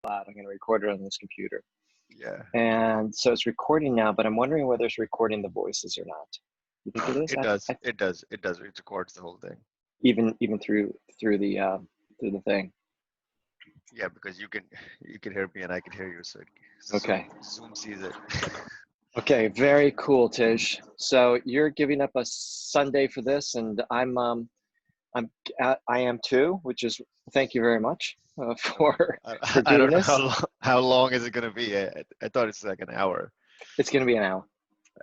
I'm going to record it on this computer. Yeah. And so it's recording now, but I'm wondering whether it's recording the voices or not. You think it is? It does. It does. It does. It records the whole thing. Even through the thing. Yeah, because you can hear me and I can hear you, so Okay. Zoom sees it. Okay, very cool, Tij. So you're giving up a Sunday for this, and I'm I am too, which is thank you very much for for I doing don't know this. how long is it gonna be. I thought it's like an hour, It's going to be an hour.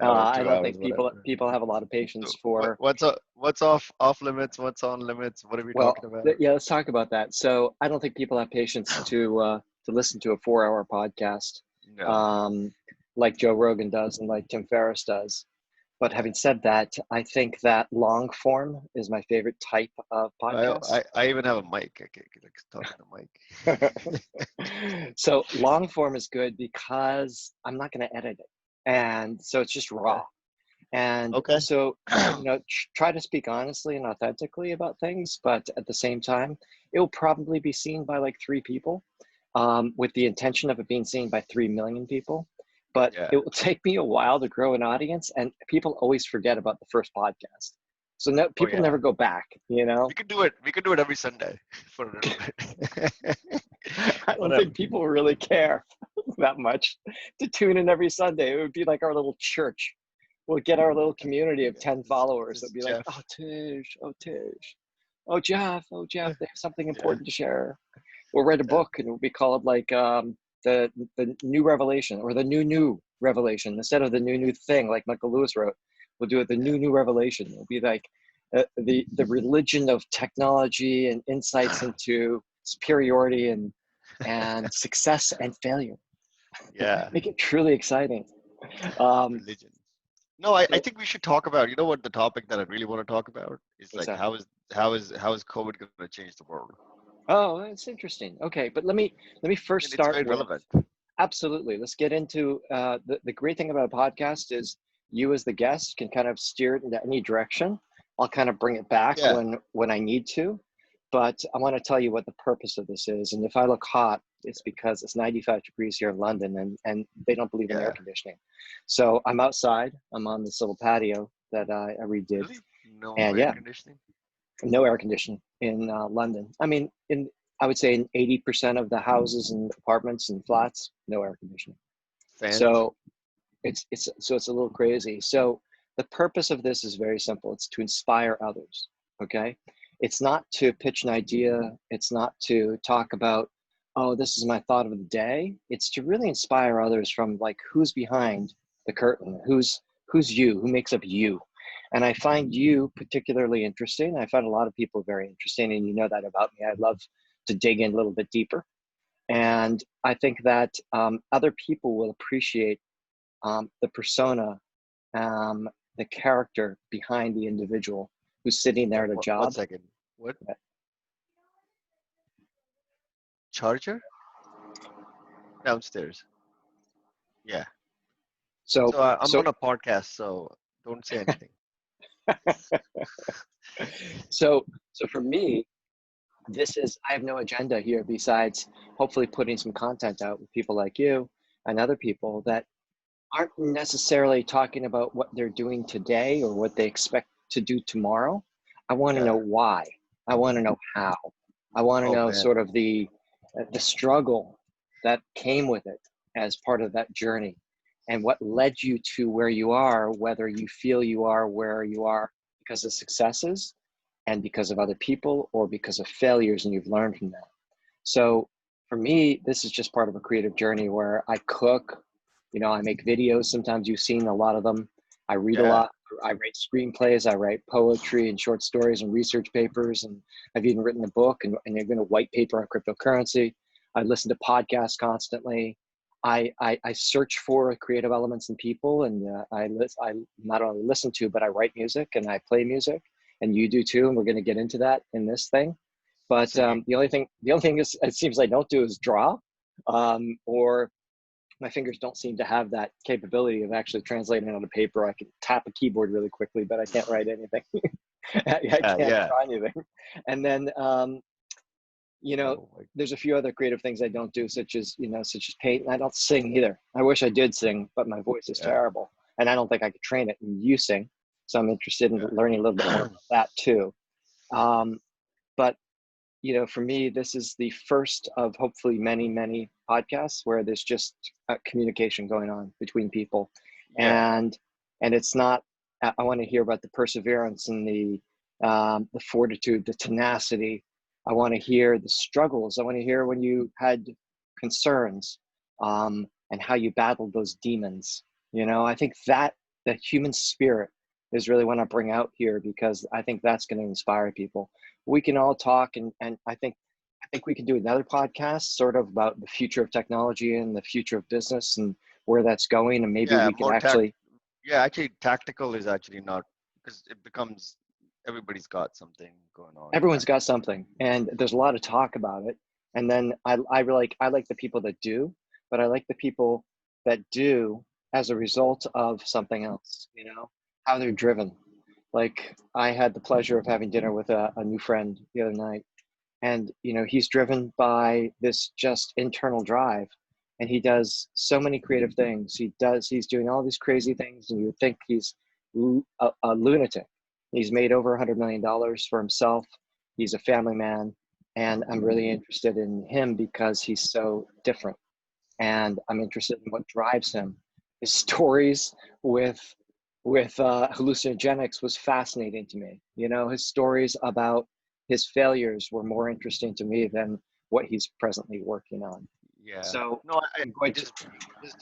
hour, I two don't hours, think people whatever. people have a lot of So patience for. what's off limits? What's on limits? What are we Well, talking about? yeah, let's talk about that. So I don't think people have patience to listen to a 4-hour podcast, No. um, like Joe Rogan does and like Tim Ferriss does. But Yeah. having said that, I think that long form is my favorite type of I podcast. I, I even have a mic. I can like talk in the mic. So long form is good because I'm not going to edit it, and so it's just Okay. raw. And Okay. so, try to speak honestly and authentically about things, but at the same time, it will probably be seen by like 3 people, with the intention of it being seen by 3 million people. But Yeah. it will take me a while to grow an audience, and people always forget about the first podcast. So no, Oh people yeah. never go back, you know? We could do it. We could do it every Sunday for a little bit. I don't Whatever. think people really care that much to tune in every Sunday. It would be like our little church. We'll get our little community of 10 followers that'll Just be like, Jeff. oh, Tish, oh, Tish, oh, Jeff, they have something Yeah. important to share. We'll write a Yeah. book and it'll be called like the new revelation or the new revelation instead of the new thing like Michael Lewis wrote. We'll do it the Yeah. new revelation. It'll be like the religion of technology and insights into superiority and success and failure. Yeah. Make it truly exciting. Um, Religion. No, I so think we should talk about, you know what the topic that I really want to talk about is what's like that? how is COVID going to change the world? Oh, that's interesting. Okay, but let me I first mean, it's start very with relevant. absolutely. Let's get into the great thing about a podcast is you as the guest can kind of steer it into any direction. I'll kind of bring it back Yeah. when I need to, but I want to tell you what the purpose of this is. And if I look hot, it's because it's 95 degrees here in London, and they don't believe in air Yeah. conditioning. So I'm outside. I'm on this little patio that I redid, Really? No and air yeah, conditioning? no air conditioning in London. I mean, I would say in 80% of the houses and apartments and flats, no air conditioning. Fans? So it's a little crazy. So the purpose of this is very simple. It's to inspire others. Okay. It's not to pitch an idea. It's not to talk about, oh, this is my thought of the day. It's to really inspire others from like who's behind the curtain, who's you, who makes up you. And I find you particularly interesting. I find a lot of people very interesting, and you know that about me. I love to dig in a little bit deeper. And I think that other people will appreciate the persona, the character behind the individual who's sitting there at a One job. second. What? Charger? Downstairs. Yeah. So, So I'm so, on a podcast, so don't say anything. so for me, I have no agenda here besides hopefully putting some content out with people like you and other people that aren't necessarily talking about what they're doing today or what they expect to do tomorrow. I want to Yeah. know why. I want to know how. I want to Oh know man. sort of the struggle that came with it as part of that journey and what led you to where you are, whether you feel you are where you are because of successes and because of other people or because of failures and you've learned from that. So for me, this is just part of a creative journey where I cook, I make videos. Sometimes you've seen a lot of them. I read a Yeah. lot. I write screenplays. I write poetry and short stories and research papers. And I've even written a book and even a white paper on cryptocurrency. I listen to podcasts constantly. I search for creative elements in people, and I not only listen to, but I write music and I play music, and you do too. And we're going to get into that in this thing. But Singing. the only thing is, it seems I don't do is draw, or my fingers don't seem to have that capability of actually translating on a paper. I can tap a keyboard really quickly, but I can't write anything. I Yeah. can't Yeah. draw anything. And then you know, Oh, like, there's a few other creative things I don't do, such as, such as paint. And I don't sing either. I wish I did sing, but my voice is yeah, terrible. And I don't think I could train it. And you sing. So I'm interested in learning a little bit more yeah. about that too. Um, but, for me, this is the first of hopefully many, many podcasts where there's just communication going on between people. Yeah, And it's not, I want to hear about the perseverance and the fortitude, the tenacity. I want to hear the struggles. I want to hear when you had concerns, and how you battled those demons. I think that the human spirit is really what I bring out here, because I think that's going to inspire people. We can all talk, and I think we can do another podcast sort of about the future of technology and the future of business and where that's going, and maybe yeah, we could more tact. actually, Yeah, actually, tactical is actually not, because it becomes everybody's got something going on everyone's got tactical. something, and there's a lot of talk about it. And then I like the people that do, but I like the people that do as a result of something else, how they're driven. Like, I had the pleasure of having dinner with a new friend the other night, and he's driven by this just internal drive, and he does so many creative things. He's doing all these crazy things, and you would think he's a lunatic. He's made over $100 million for himself. He's a family man, and I'm really interested in him because he's so different, and I'm interested in what drives him. His stories with hallucinogenics was fascinating to me. His stories about his failures were more interesting to me than what he's presently working on. Yeah. So No, I'm going to,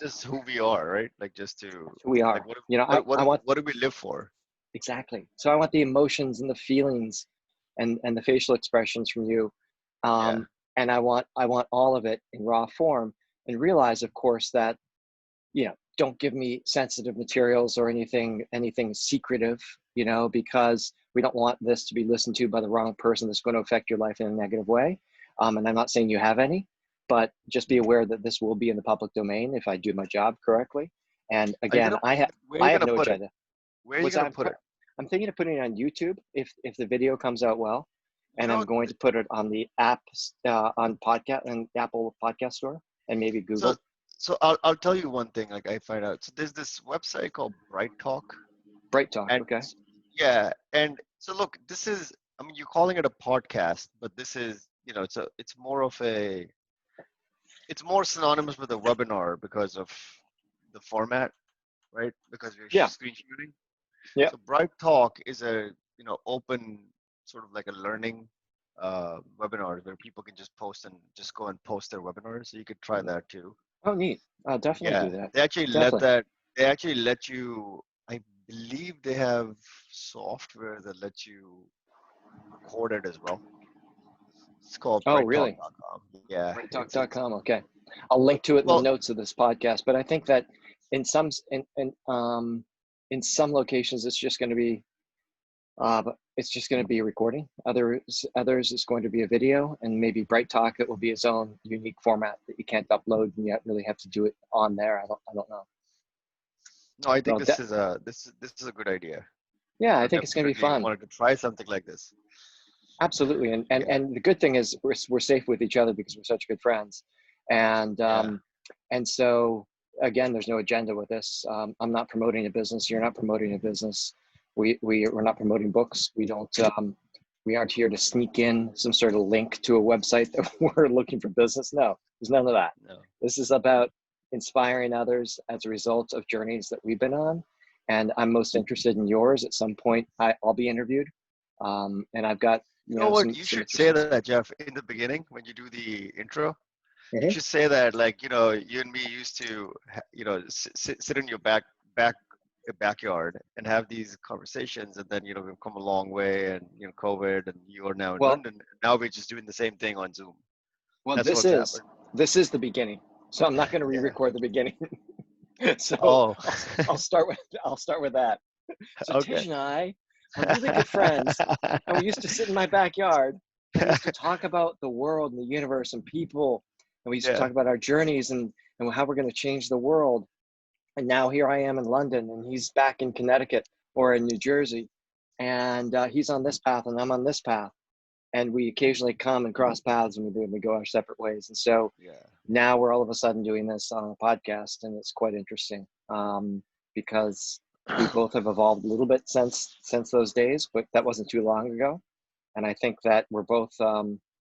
just who we are, right? Like just to who we like are. I want, what do we live for? exactly. So I want the emotions and the feelings and the facial expressions from you. Yeah. Um, and I want all of it in raw form, and realize, of course, that don't give me sensitive materials or anything secretive, because we don't want this to be listened to by the wrong person that's going to affect your life in a negative way. And I'm not saying you have any, but just be aware that this will be in the public domain if I do my job correctly. And Are you again, gonna where are I you have gonna no put it? agenda. Where are you What's gonna that? put it? I'm thinking of putting it on YouTube if the video comes out well, You and I'm know, going to put it on the apps, on podcast and Apple Podcast Store, and maybe so Google. I'll tell you one thing. Like I find out. So there's this website called Bright Talk, Bright Talk. and Okay. yeah, and so look, this is. I mean, you're calling it a podcast, but this is, it's more of a, it's more synonymous with a webinar because of the format, right? Because we're Yeah. screen shooting. Yeah. So Bright Talk is a, open sort of like a learning webinars where people can just post and just go and post their webinars. So you could try that too. Oh, neat. I'll definitely Yeah, do that. they actually let Definitely. that. They actually let you. I believe they have software that lets you record it as well. It's called Oh, really? brighttalk.com. Yeah, it's BrightTalk.com. Okay. I'll link to it in the well. notes of this podcast. But I think that in some in some locations it's just going to be a recording. Others it's going to be a video, and maybe Bright Talk, it will be its own unique format that you can't upload and yet really have to do it on there. I don't know. No, I think Well, this is a good idea. yeah, I So think it's going to be definitely fun. wanted to try something like this. Absolutely, and and Yeah, and the good thing is we're safe with each other because we're such good friends, and yeah, so again, there's no agenda with this. I'm not promoting a business. You're not promoting a business. We're not promoting books. We aren't here to sneak in some sort of link to a website that we're looking for business. No, there's none of that. no. This is about inspiring others as a result of journeys that we've been on, and I'm most interested in yours. At some point, I'll be interviewed, and I've got You know what? You some should say interesting. that, Jeff, in the beginning when you do the intro. You Mhm. should say that, like, you and me used to, sit in your backyard and have these conversations, and then we've come a long way, and COVID, and you are now in Well, London. Now we're just doing the same thing on Zoom. well, That's this what's is happened. this is the beginning. So I'm not going to Yeah. re-record the beginning. So Oh, I'll start with that. So Tij okay. and I are really good friends, and we used to sit in my backyard, and we used to talk about the world and the universe and people, and we used to Yeah. talk about our journeys and how we're going to change the world. And now here I am in London, and he's back in Connecticut or in New Jersey, and he's on this path, and I'm on this path. and we occasionally come and cross paths, and we go our separate ways. And so Yeah. now we're all of a sudden doing this on a podcast, and it's quite interesting, because we both have evolved a little bit since those days, but that wasn't too long ago. And I think that we're both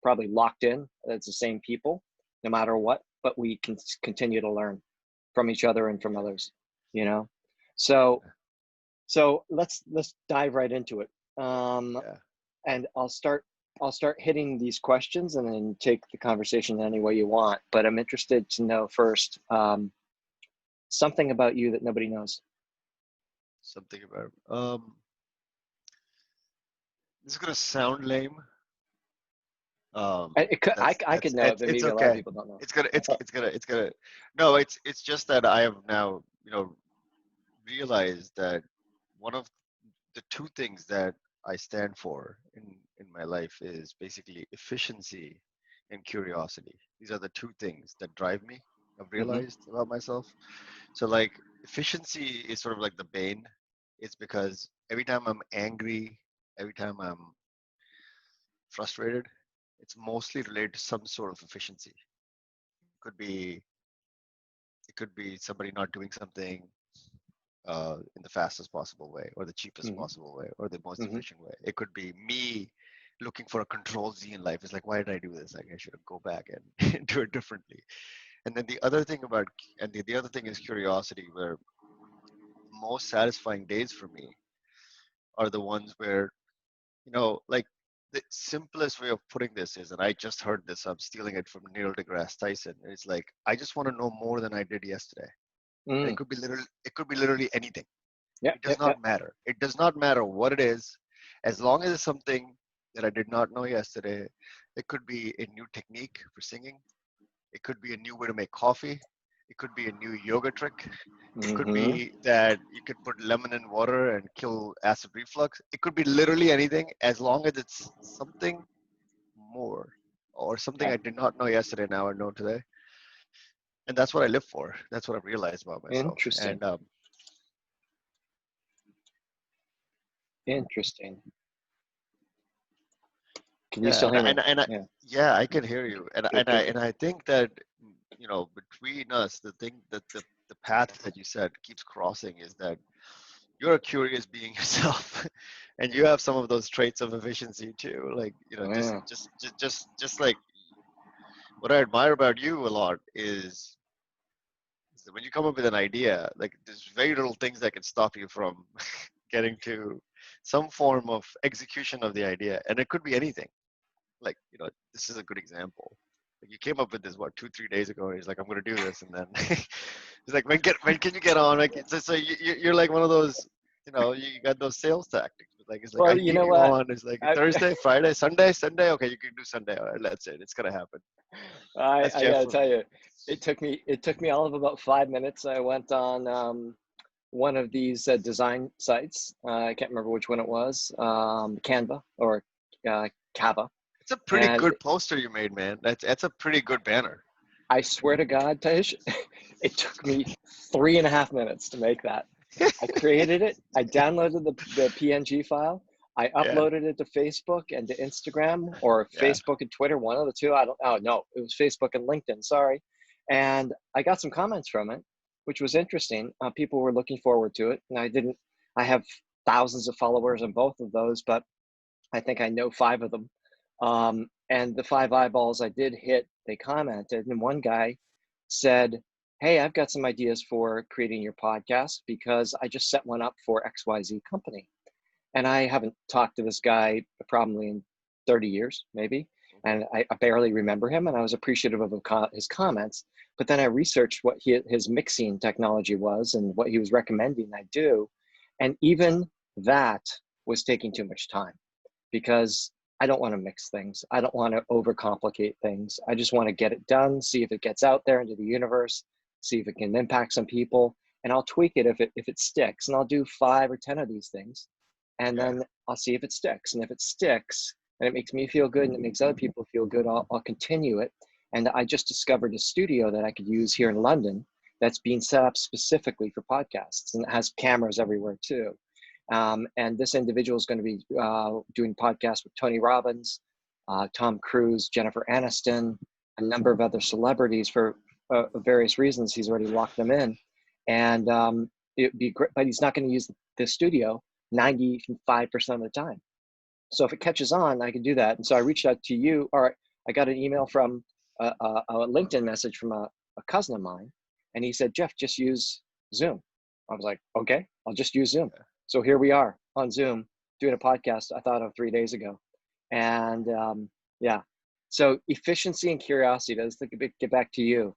probably locked in as the same people, no matter what, but we can continue to learn from each other and from others, you know? So let's dive right into it. Yeah. And I'll start hitting these questions and then take the conversation any way you want. But I'm interested to know first, something about you that nobody knows. Something about this is gonna sound lame. I could know it, but It's maybe a lot of okay. people don't know. It's gonna. No, it's just that I have now, realized that one of the two things that I stand for in my life is basically efficiency and curiosity. These are the two things that drive me. I've Mm-hmm. realized about myself. So like efficiency is sort of like the bane. It's because every time I'm angry, every time I'm frustrated, it's mostly related to some sort of efficiency. Could be it could be somebody not doing something in the fastest possible way, or the cheapest Mm-hmm. possible way, or the most Mm-hmm. efficient way. It could be me looking for a control Z in life. It's like, why did I do this? Like, I should go back and do it differently. And then the other thing the other thing is curiosity, where the most satisfying days for me are the ones where, like the simplest way of putting this is, and I just heard this, I'm stealing it from Neil deGrasse Tyson. It's like, I just want to know more than I did yesterday. And Mm. it could be literally anything. Yeah, It yeah, does yeah. not matter. It does not matter what it is, as long as it's something that I did not know yesterday. It could be a new technique for singing. It could be a new way to make coffee. It could be a new yoga trick. It could Mm-hmm. be that you could put lemon in water and kill acid reflux. It could be literally anything, as long as it's something more, or something Yeah. I did not know yesterday, now I know today. And that's what I live for. That's what I've realized about myself. Interesting. And Interesting. Can you yeah, still hear me? Yeah. yeah, I can hear you. And Good, good. I think that, between us, the thing that the path that you said keeps crossing is that you're a curious being yourself, and you have some of those traits of efficiency too. Like, Yeah. just like what I admire about you a lot is that when you come up with an idea, like there's very little things that can stop you from getting to some form of execution of the idea, and it could be anything. Like, this is a good example. Like, you came up with this what 2 3 days ago. He's like, I'm gonna do this, and then he's like, when can you get on? Like, so you're like one of those, you got those sales tactics. But like, it's like, Well, I you need know you what? on. It's like I, Thursday, Friday, Sunday. Okay, you can do Sunday. All right, that's it. It's gonna happen. That's I Jeff gotta for tell me. you, it took me all of about 5 minutes. I went on one of these design sites. I can't remember which one it was, Canva or Cava. It's a pretty And good poster you made, man. That's a pretty good banner. I swear to God, Tej, it took me 3.5 minutes to make that. I created it. I downloaded the PNG file. I Yeah, uploaded it to Facebook and to Instagram, or yeah, Facebook and Twitter, one of the two. I don't. Oh no, it was Facebook and LinkedIn. Sorry. And I got some comments from it, which was interesting. People were looking forward to it, and I didn't. I have thousands of followers on both of those, but I think I know five of them. And the five eyeballs I did hit, they commented, and one guy said, "Hey, I've got some ideas for creating your podcast because I just set one up for XYZ company." And I haven't talked to this guy probably in 30 years, maybe. And I barely remember him, and I was appreciative of his comments. But then I researched what his mixing technology was and what he was recommending I do. And even that was taking too much time, because I don't want to mix things. I don't want to overcomplicate things. I just want to get it done, see if it gets out there into the universe, see if it can impact some people, and I'll tweak it if it sticks. And I'll do 5 or 10 of these things, and yeah, then I'll see if it sticks. And if it sticks and it makes me feel good and it makes other people feel good, I'll continue it. And I just discovered a studio that I could use here in London that's being set up specifically for podcasts, and it has cameras everywhere too. And this individual is going to be doing podcasts with Tony Robbins, Tom Cruise, Jennifer Aniston, a number of other celebrities for various reasons. He's already locked them in, and it'd be great, but he's not going to use the studio 95% of the time. So if it catches on, I can do that. And so I reached out to you, or I got an email from a LinkedIn message from a cousin of mine, and he said, Jeff, just use Zoom. I was like, okay, I'll just use Zoom. So here we are on Zoom doing a podcast I thought of 3 days ago. And yeah, so efficiency and curiosity, let's get back to you.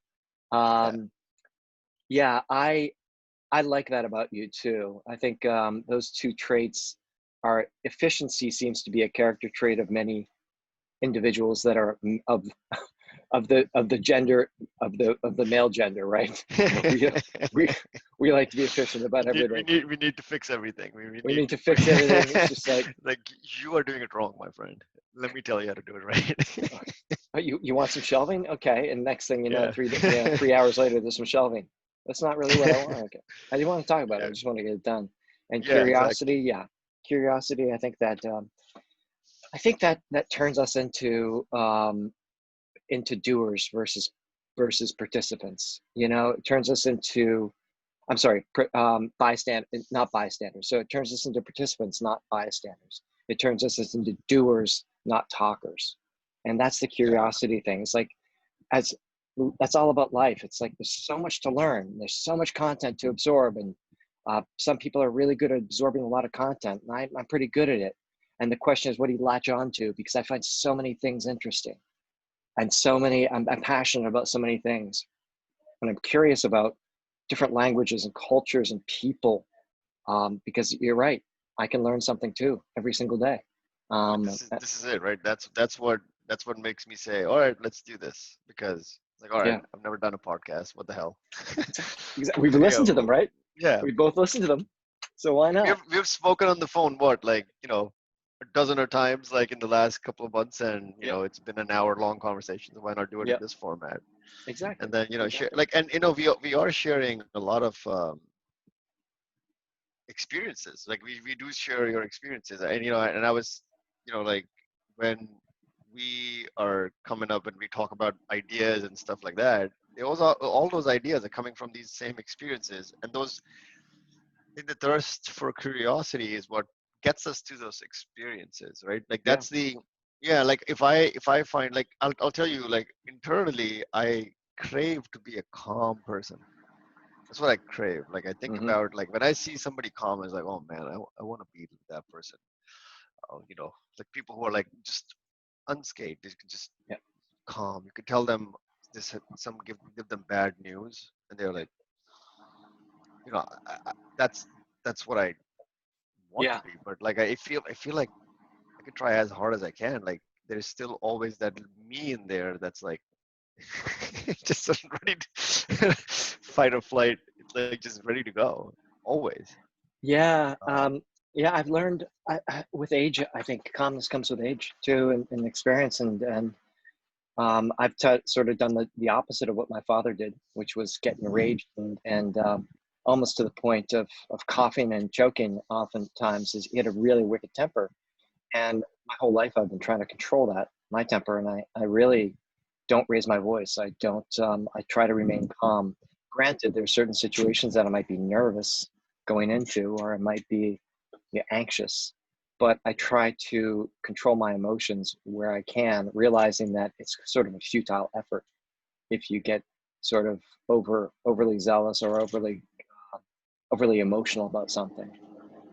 Yeah, I like that about you too. I think those two traits are, efficiency seems to be a character trait of many individuals that are of the gender of the male gender, right? we like to be efficient about everything. We need to fix everything. We need to fix everything. It's just like you are doing it wrong, my friend. Let me tell you how to do it right. You want some shelving? Okay, and next thing you know, 3 hours later, there's some shelving. That's not really what I want. Okay. I didn't want to talk about it. I just want to get it done. And curiosity, exactly. Curiosity. I think that turns us into doers versus participants. You know, it turns us into, I'm sorry, not bystanders. So it turns us into participants, not bystanders. It turns us into doers, not talkers. And that's the curiosity thing. It's like, that's all about life. It's like, there's so much to learn. There's so much content to absorb. And some people are really good at absorbing a lot of content. And I'm pretty good at it. And the question is, what do you latch on to? Because I find so many things interesting. And I'm passionate about so many things. And I'm curious about different languages and cultures and people. Because you're right. I can learn something too every single day. This is it, right? That's what makes me say, all right, let's do this. Because like, all right, I've never done a podcast. What the hell? We've listened to them, right? Yeah. We both listened to them. So why not? We've spoken on the phone, a dozen of times, like in the last couple of months, and you know, it's been an hour-long conversation. So why not do it in this format? Exactly. And then share, and we are sharing a lot of experiences. Like we do share your experiences, and and I was, like when we are coming up and we talk about ideas and stuff like that, all those ideas are coming from these same experiences, and those, in the thirst for curiosity is what gets us to those experiences, right? Like that's like if I find, like, I'll tell you, like internally I crave to be a calm person. That's what I crave. Like I think about, like when I see somebody calm, it's like, oh man, I want to be that person. Like people who are like just unscathed, they can just calm. You could tell them this, give them bad news, and they're like, that's what I want to be. But like I feel like I could try as hard as I can. Like there's still always that me in there that's like just ready to fight or flight. It's like just ready to go always. I've learned with age. I think calmness comes with age too, and experience, and I've sort of done the opposite of what my father did, which was get enraged and almost to the point of coughing and choking. Oftentimes, he had a really wicked temper, and my whole life I've been trying to control my temper, and I really don't raise my voice. I don't. I try to remain calm. Granted, there are certain situations that I might be nervous going into, or I might be anxious, but I try to control my emotions where I can, realizing that it's sort of a futile effort if you get sort of overly zealous or overly emotional about something.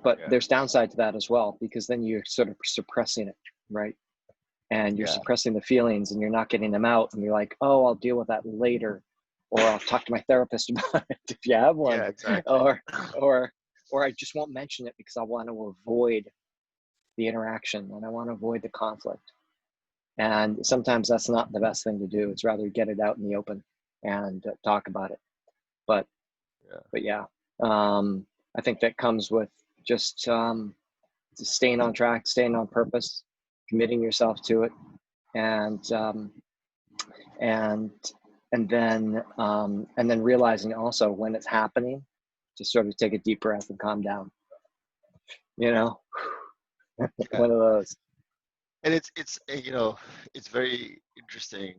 But there's downside to that as well, because then you're sort of suppressing it, right? And you're suppressing the feelings, and you're not getting them out, and you're like, oh, I'll deal with that later, or I'll talk to my therapist about it if you have one. Or I just won't mention it because I want to avoid the interaction and I want to avoid the conflict. And sometimes that's not the best thing to do. It's rather get it out in the open and talk about it. But I think that comes with just staying on track, staying on purpose, committing yourself to it, and then realizing also when it's happening to sort of take a deep breath and calm down. One of those. And it's very interesting.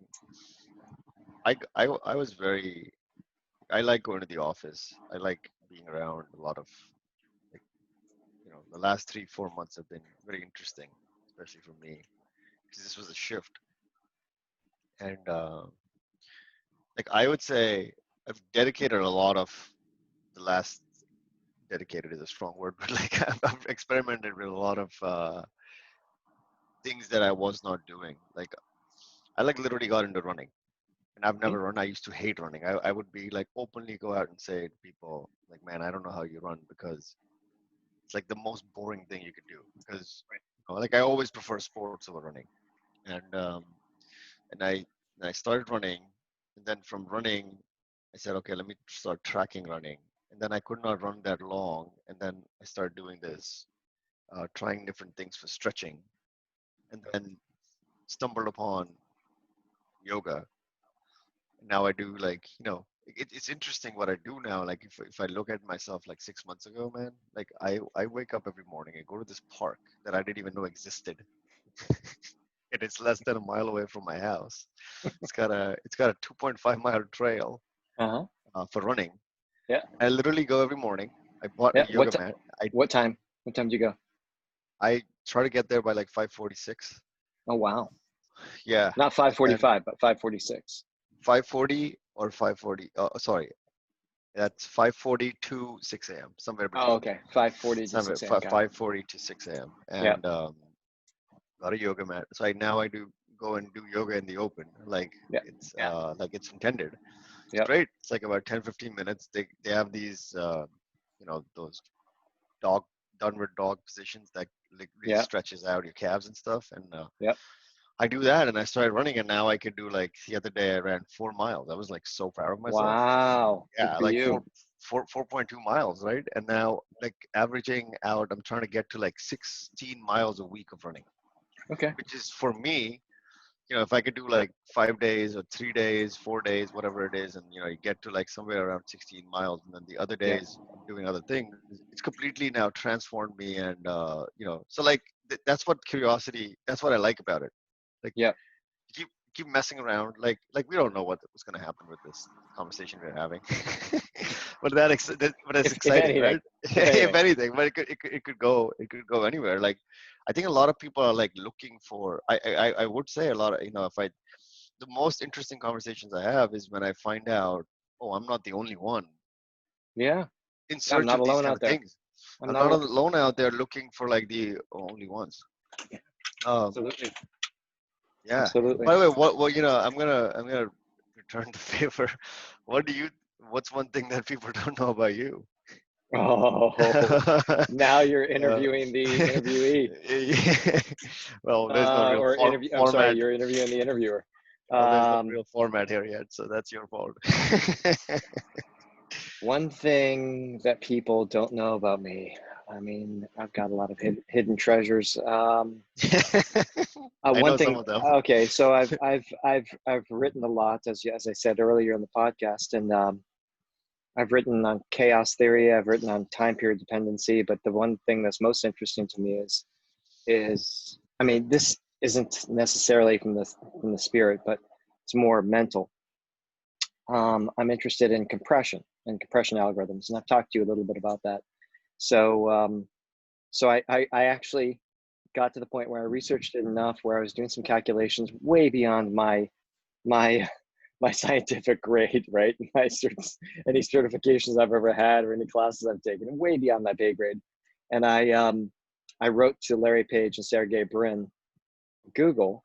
I was very, I like going to the office. I like being around a lot of, like, the last 3 4 months have been very interesting, especially for me, because this was a shift. And like, I would say I've dedicated a lot of the last, dedicated is a strong word, but like, I've experimented with a lot of things that I was not doing. Like, I like literally got into running, and I've Mhm. never run. I used to hate running. I would be like openly go out and say to people like, man, I don't know how you run, because it's like the most boring thing you could do. Because like, I always prefer sports over running. And um and I and I started running, and then from running, I said, okay, let me start tracking running, and then I could not run that long, and then I started doing this, trying different things for stretching, and then stumbled upon yoga. Now I do, like, it's interesting what I do now. Like, if I look at myself like 6 months ago, man, like, I wake up every morning and go to this park that I didn't even know existed, and it's less than a mile away from my house. It's got a 2.5 mile trail, Uh-huh. for running. Yeah. I literally go every morning. I bought a Yeah. yoga mat. I What time? What time do you go? I try to get there by like 5:46. Oh wow. Yeah, Not and then 5:45, but 5:46. 5:40 or 5:40. Sorry, that's 5:40 to 6 a.m. Somewhere Oh, between okay. 5:40 to somewhere 6 a.m. Got it. 5:40 to 6 a.m. Yeah. And got a yoga mat. So I do go and do yoga in the open, like, Yeah. Yeah. it's intended. It's Yep. great. It's like about 10 15 minutes. They have these, those dog downward dog positions that, like, really Yeah. stretches out your calves and stuff. And Yep. I do that, and I started running, and now I could do, like, the other day I ran 4 miles. I was like so proud of myself. Wow. Good Yeah, for like you. 4.2 miles, right? And now, like, averaging out, I'm trying to get to like 16 miles a week of running, Okay. which is for me, if I could do like 5 days or 3 days, 4 days, whatever it is, and you get to like somewhere around 16 miles, and then the other Yeah. days I'm doing other things, it's completely now transformed me. And so, like, that's what curiosity, that's what I like about it. Like, Yep. keep messing around, like we don't know what's going to happen with this conversation we're having. But it's If exciting, anything. right? If If anything. anything, but it could go anywhere. Like, I think a lot of people are like looking for, I would say a lot of, if I the most interesting conversations I have is when I find out, oh, I'm not the only one Yeah. in I'm search not of these alone kind out of there. things. I'm I'm not not alone. alone out there looking for like the only ones. um Absolutely. Yeah. Absolutely. By the way, I'm gonna return the favor. What do you? What's one thing that people don't know about you? Oh, now you're Uh, interviewing the interviewee. yeah. Well, there's no real Or interview. I'm sorry, format. you're interviewing the interviewer. Well, there's no Um, real format here yet, so that's your fault. One thing that people don't know about me, I mean, I've got a lot of hidden treasures. I One know some thing, of them. okay, so I've written a lot, as I said earlier in the podcast, and I've written on chaos theory. I've written on time period dependency, but the one thing that's most interesting to me is I mean, this isn't necessarily from the spirit, but it's more mental. I'm interested in compression and compression algorithms, and I've talked to you a little bit about that. So, I actually got to the point where I researched it enough where I was doing some calculations way beyond my my scientific grade, right? Any certifications I've ever had or any classes I've taken, way beyond my pay grade. And I wrote to Larry Page and Sergey Brin, Google,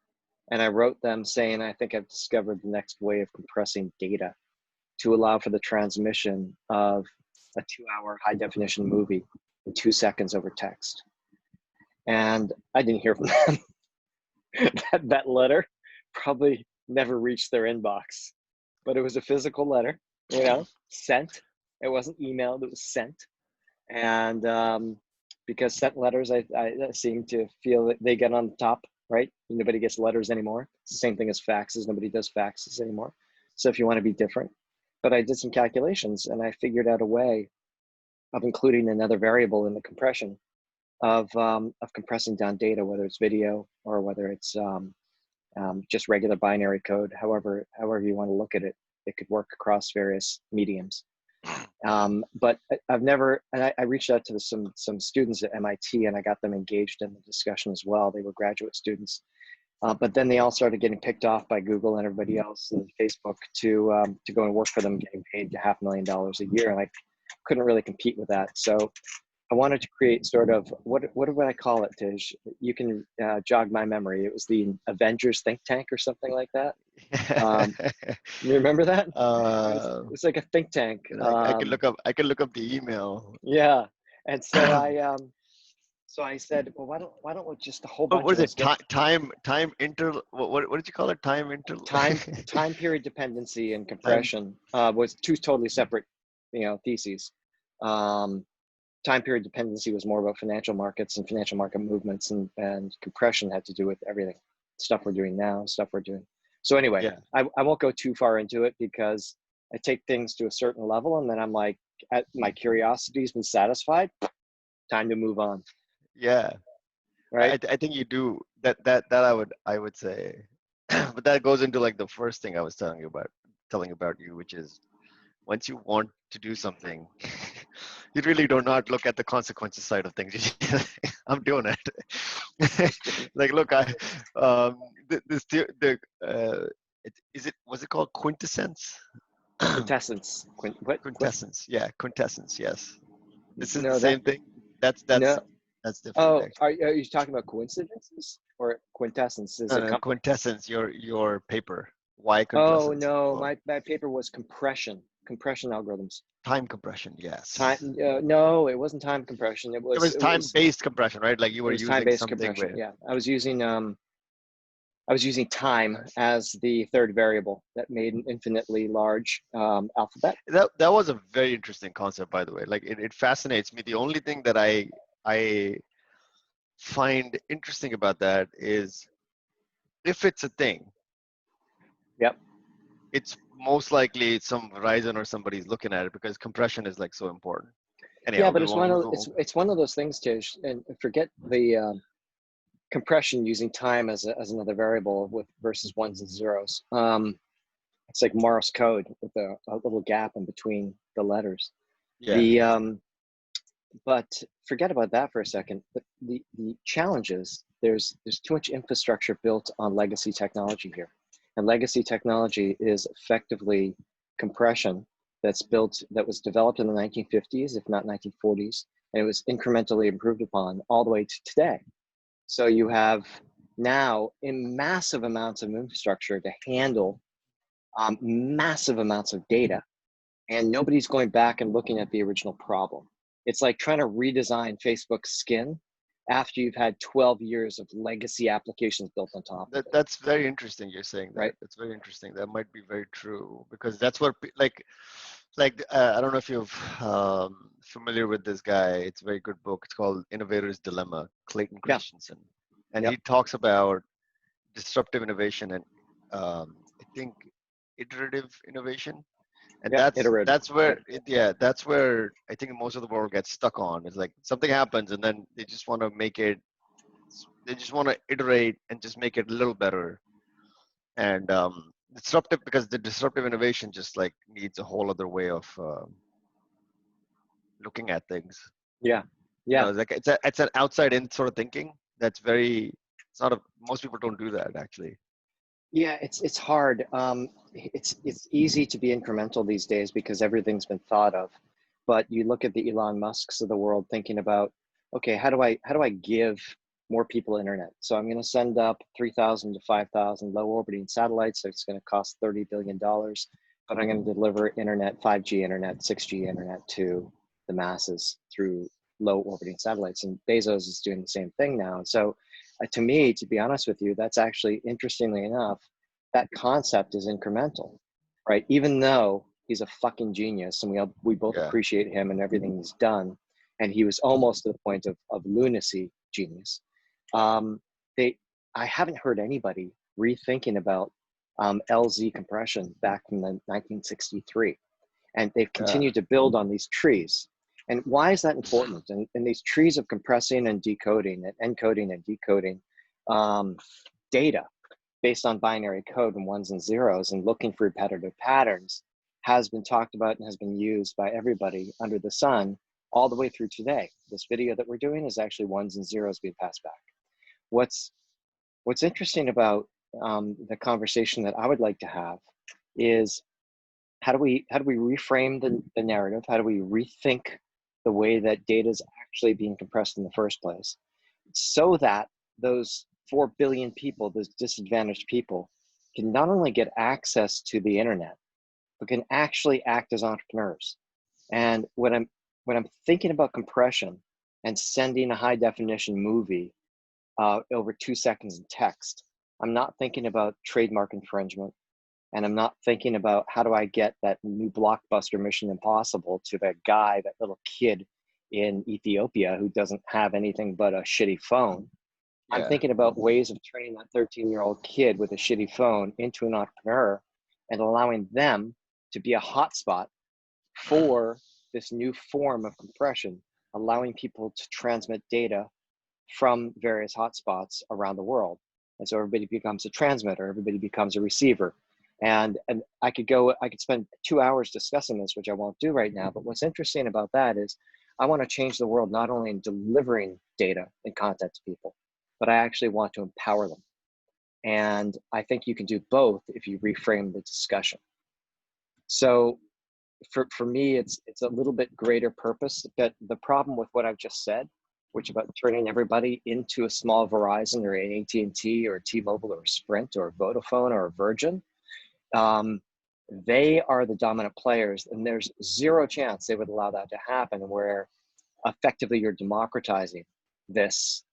and I wrote them saying I think I've discovered the next way of compressing data to allow for the transmission of a 2 hour high definition movie in 2 seconds over text. And I didn't hear from them. that letter probably never reached their inbox, but it was a physical letter, sent. It wasn't emailed, it was sent. And because sent letters, I seem to feel that they get on top, right? Nobody gets letters anymore. It's the same thing as faxes. Nobody does faxes anymore. So if you want to be different, but I did some calculations and I figured out a way of including another variable in the compression of compressing down data, whether it's video or whether it's just regular binary code. However you want to look at it, it could work across various mediums. But I've never, and I reached out to some students at MIT, and I got them engaged in the discussion as well. They were graduate students, but then they all started getting picked off by Google and everybody else and Facebook to go and work for them, getting paid $500,000 a year, and I couldn't really compete with that. So I wanted to create sort of, what would I call it, Tij? You can jog my memory. It was the Avengers think tank or something like that. You remember that? It was like a think tank. I can look up the email. Yeah, and so I said, well, why don't we just a whole bunch What of is us it? Time inter. What did you call it? time period dependency and compression was two totally separate, theses. Time period dependency was more about financial markets and financial market movements, and compression had to do with everything, stuff we're doing now, stuff we're doing. So anyway, yeah. I won't go too far into it because I take things to a certain level and then I'm like, my curiosity's been satisfied, time to move on. Yeah. Right. I think you do that I would say, but that goes into like the first thing I was telling about you, which is once you want to do something, you really do not look at the consequences side of things. I'm doing it. Like, look, was it called quintessence? Quintessence. Quintessence. Yeah, quintessence. Yes. This is No, the same thing. That's no. That's different. Oh, are you talking about coincidences or quintessence? No, quintessence. Your paper. Why quintessence? Oh no, my paper was compression algorithms. Time compression. Yes. No, it wasn't time compression. It was time-based compression, right? Like you were using time-based something compression. Yeah, I was using time as the third variable that made an infinitely large alphabet. That was a very interesting concept, by the way. Like it fascinates me. The only thing that I find interesting about that is if it's a thing. Yep. It's most likely some Verizon or somebody's looking at it because compression is like so important. Anyhow, yeah, but it's one of those things, Tij, and forget the compression using time as another variable with versus ones and zeros. It's like Morse code with a little gap in between the letters. Yeah. But forget about that for a second. The challenge is there's too much infrastructure built on legacy technology here. And legacy technology is effectively compression that was developed in the 1950s, if not 1940s, and it was incrementally improved upon all the way to today. So you have now massive amounts of infrastructure to handle massive amounts of data, and nobody's going back and looking at the original problem. It's like trying to redesign Facebook's skin after you've had 12 years of legacy applications built on top. That's very interesting. You're saying that. Right? That's very interesting. That might be very true because that's what like I don't know if you're familiar with this guy. It's a very good book. It's called Innovator's Dilemma, Clayton Christensen, and he talks about disruptive innovation and I think iterative innovation. And that's where that's where I think most of the world gets stuck on. It's like something happens and then they just want to iterate and just make it a little better. And disruptive, because the disruptive innovation just like needs a whole other way of looking at things. Yeah. Like it's an outside in sort of thinking. Most people don't do that actually. Yeah, it's hard. It's easy to be incremental these days because everything's been thought of. But you look at the Elon Musks of the world thinking about, okay, how do I give more people internet? So I'm going to send up 3,000 to 5,000 low orbiting satellites. So it's going to cost $30 billion, but I'm going to deliver internet, 5G internet, 6G internet to the masses through low orbiting satellites. And Bezos is doing the same thing now. So to me, to be honest with you, that's actually, interestingly enough, that concept is incremental, right? Even though he's a fucking genius and we both appreciate him and everything he's done, and he was almost to the point of lunacy genius. I haven't heard anybody rethinking about LZ compression back from the 1963. And they've continued to build on these trees. And why is that important? And these trees of compressing and decoding and encoding and decoding data based on binary code and ones and zeros and looking for repetitive patterns has been talked about and has been used by everybody under the sun all the way through today. This video that we're doing is actually ones and zeros being passed back. What's interesting about the conversation that I would like to have is how do we reframe the narrative? How do we rethink the way that data is actually being compressed in the first place, so that those 4 billion people, those disadvantaged people, can not only get access to the internet, but can actually act as entrepreneurs. And when I'm thinking about compression and sending a high definition movie over 2 seconds in text, I'm not thinking about trademark infringement. And I'm not thinking about how do I get that new blockbuster Mission Impossible to that guy, that little kid in Ethiopia who doesn't have anything but a shitty phone. Yeah. I'm thinking about ways of turning that 13-year-old kid with a shitty phone into an entrepreneur and allowing them to be a hotspot for this new form of compression, allowing people to transmit data from various hotspots around the world. And so everybody becomes a transmitter, everybody becomes a receiver. And I could spend 2 hours discussing this, which I won't do right now. But what's interesting about that is I want to change the world, not only in delivering data and content to people, but I actually want to empower them. And I think you can do both if you reframe the discussion. So for me, it's a little bit greater purpose. But the problem with what I've just said, which about turning everybody into a small Verizon or an AT&T or a T-Mobile or a Sprint or a Vodafone or a Virgin, they are the dominant players, and there's zero chance they would allow that to happen, where effectively you're democratizing this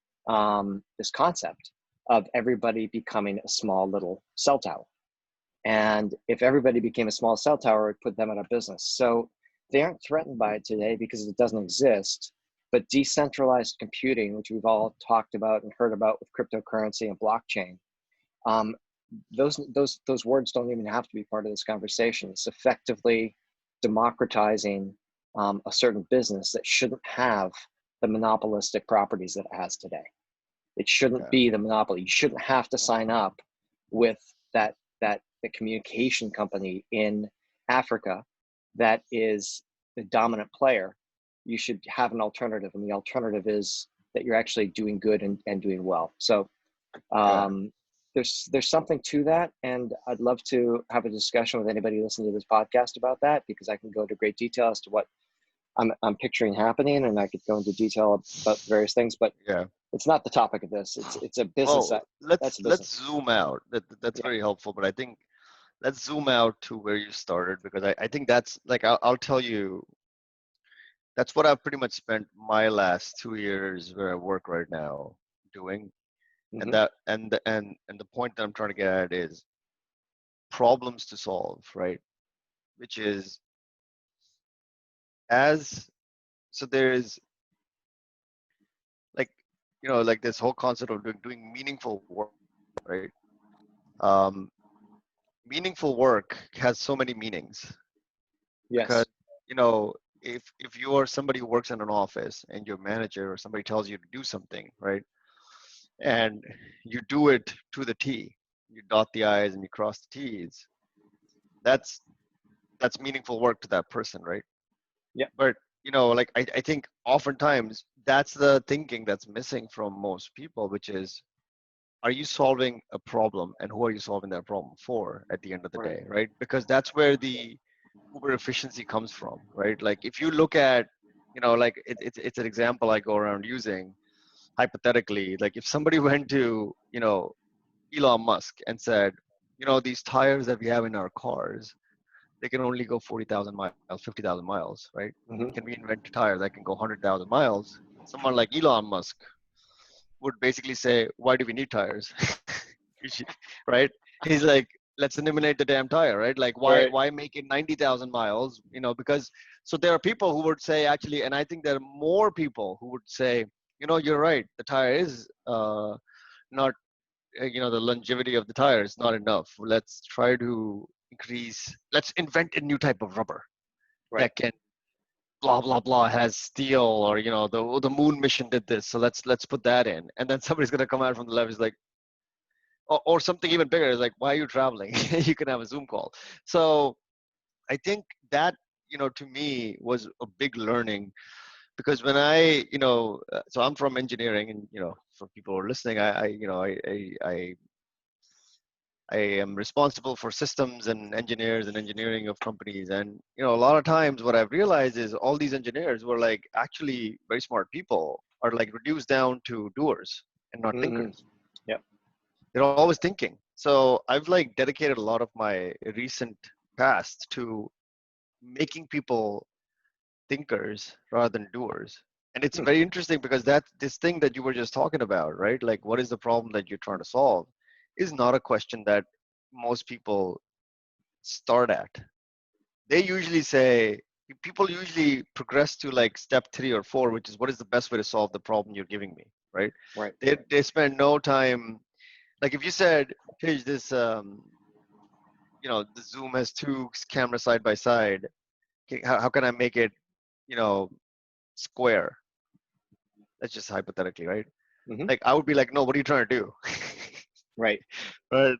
this concept of everybody becoming a small little cell tower. And if everybody became a small cell tower, it would put them out of business. So they aren't threatened by it today because it doesn't exist. But decentralized computing, which we've all talked about and heard about with cryptocurrency and blockchain, those words don't even have to be part of this conversation. It's effectively democratizing a certain business that shouldn't have the monopolistic properties that it has today. It shouldn't be the monopoly. You shouldn't have to sign up with the communication company in Africa that is the dominant player. You should have an alternative, and the alternative is that you're actually doing good and doing well. So there's something to that, and I'd love to have a discussion with anybody listening to this podcast about that, because I can go into great detail as to what I'm picturing happening, and I could go into detail about various things, but it's not the topic of this. It's a business. Well, let's zoom out. That's very helpful, but I think let's zoom out to where you started, because I think that's like I'll tell you, that's what I've pretty much spent my last 2 years where I work right now doing. And that and the point that I'm trying to get at is problems to solve, right? Which is so there's like, like this whole concept of doing meaningful work, right? Meaningful work has so many meanings. Yes. Because if you are somebody who works in an office and your manager or somebody tells you to do something, right, and you do it to the T, you dot the I's and you cross the T's, that's meaningful work to that person, right? Yeah. But like I think oftentimes that's the thinking that's missing from most people, which is, are you solving a problem, and who are you solving that problem for at the end of the day, right? Because that's where the uber efficiency comes from, right? Like if you look at, like it's an example I go around using hypothetically. Like if somebody went to, Elon Musk and said, these tires that we have in our cars, they can only go 40,000 miles, 50,000 miles, right? Can we invent a tire that can go 100,000 miles? Someone like Elon Musk would basically say, why do we need tires? Right? He's like, let's eliminate the damn tire, right? Like why make it 90,000 miles? Because so there are people who would say, actually, and I think there are more people who would say, you're right, the tire is not, the longevity of the tire is not enough. Let's try to let's invent a new type of rubber that can blah blah blah has steel, or the moon mission did this, so let's put that in, and then somebody's going to come out from the left is like, or something even bigger is like, why are you traveling? You can have a Zoom call. So I think that, to me was a big learning, because when so I'm from engineering, and for people who are listening, I am responsible for systems and engineers and engineering of companies. And, a lot of times what I've realized is all these engineers were like actually very smart people are like reduced down to doers and not Mm-hmm. thinkers. Yep. They're always thinking. So I've like dedicated a lot of my recent past to making people thinkers rather than doers. And it's Hmm. very interesting because that this thing that you were just talking about, right? Like, what is the problem that you're trying to solve, is not a question that most people start at. They usually say, people usually progress to like step 3 or 4, which is, what is the best way to solve the problem you're giving me, right? Right. They spend no time. Like if you said, "Hey, this the Zoom has two cameras side by side. How can I make it, you know square?" That's just hypothetically, right? Mm-hmm. Like I would be like, "No, what are you trying to do?" Right. Right?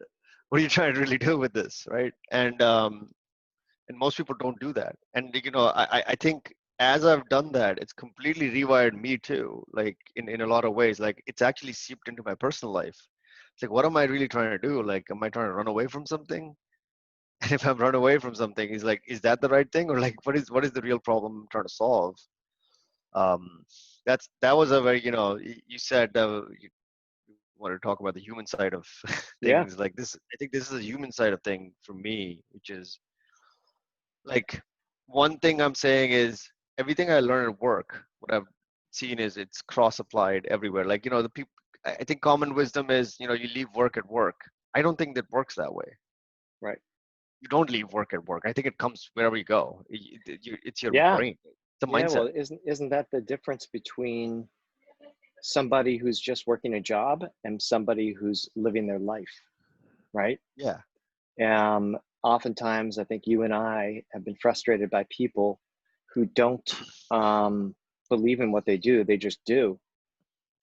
What are you trying to really do with this, right? And most people don't do that. And I think as I've done that, it's completely rewired me too, like in a lot of ways. Like it's actually seeped into my personal life. It's like, what am I really trying to do? Like, am I trying to run away from something? And if I'm run away from something, is like, is that the right thing? Or like, what is the real problem I'm trying to solve? um that was a very, you said, you wanted to talk about the human side of Yeah. things. Like this, I think this is a human side of thing for me, which is like, one thing I'm saying is, everything I learn at work, what I've seen is it's cross applied everywhere. Like, the people, I think common wisdom is, you leave work at work. I don't think that works that way. Right. You don't leave work at work. I think it comes wherever you go. It's your Yeah. brain. It's a Yeah. mindset. Well, isn't that the difference between somebody who's just working a job and somebody who's living their life, right? Yeah. Oftentimes, I think you and I have been frustrated by people who don't um, believe in what they do; they just do,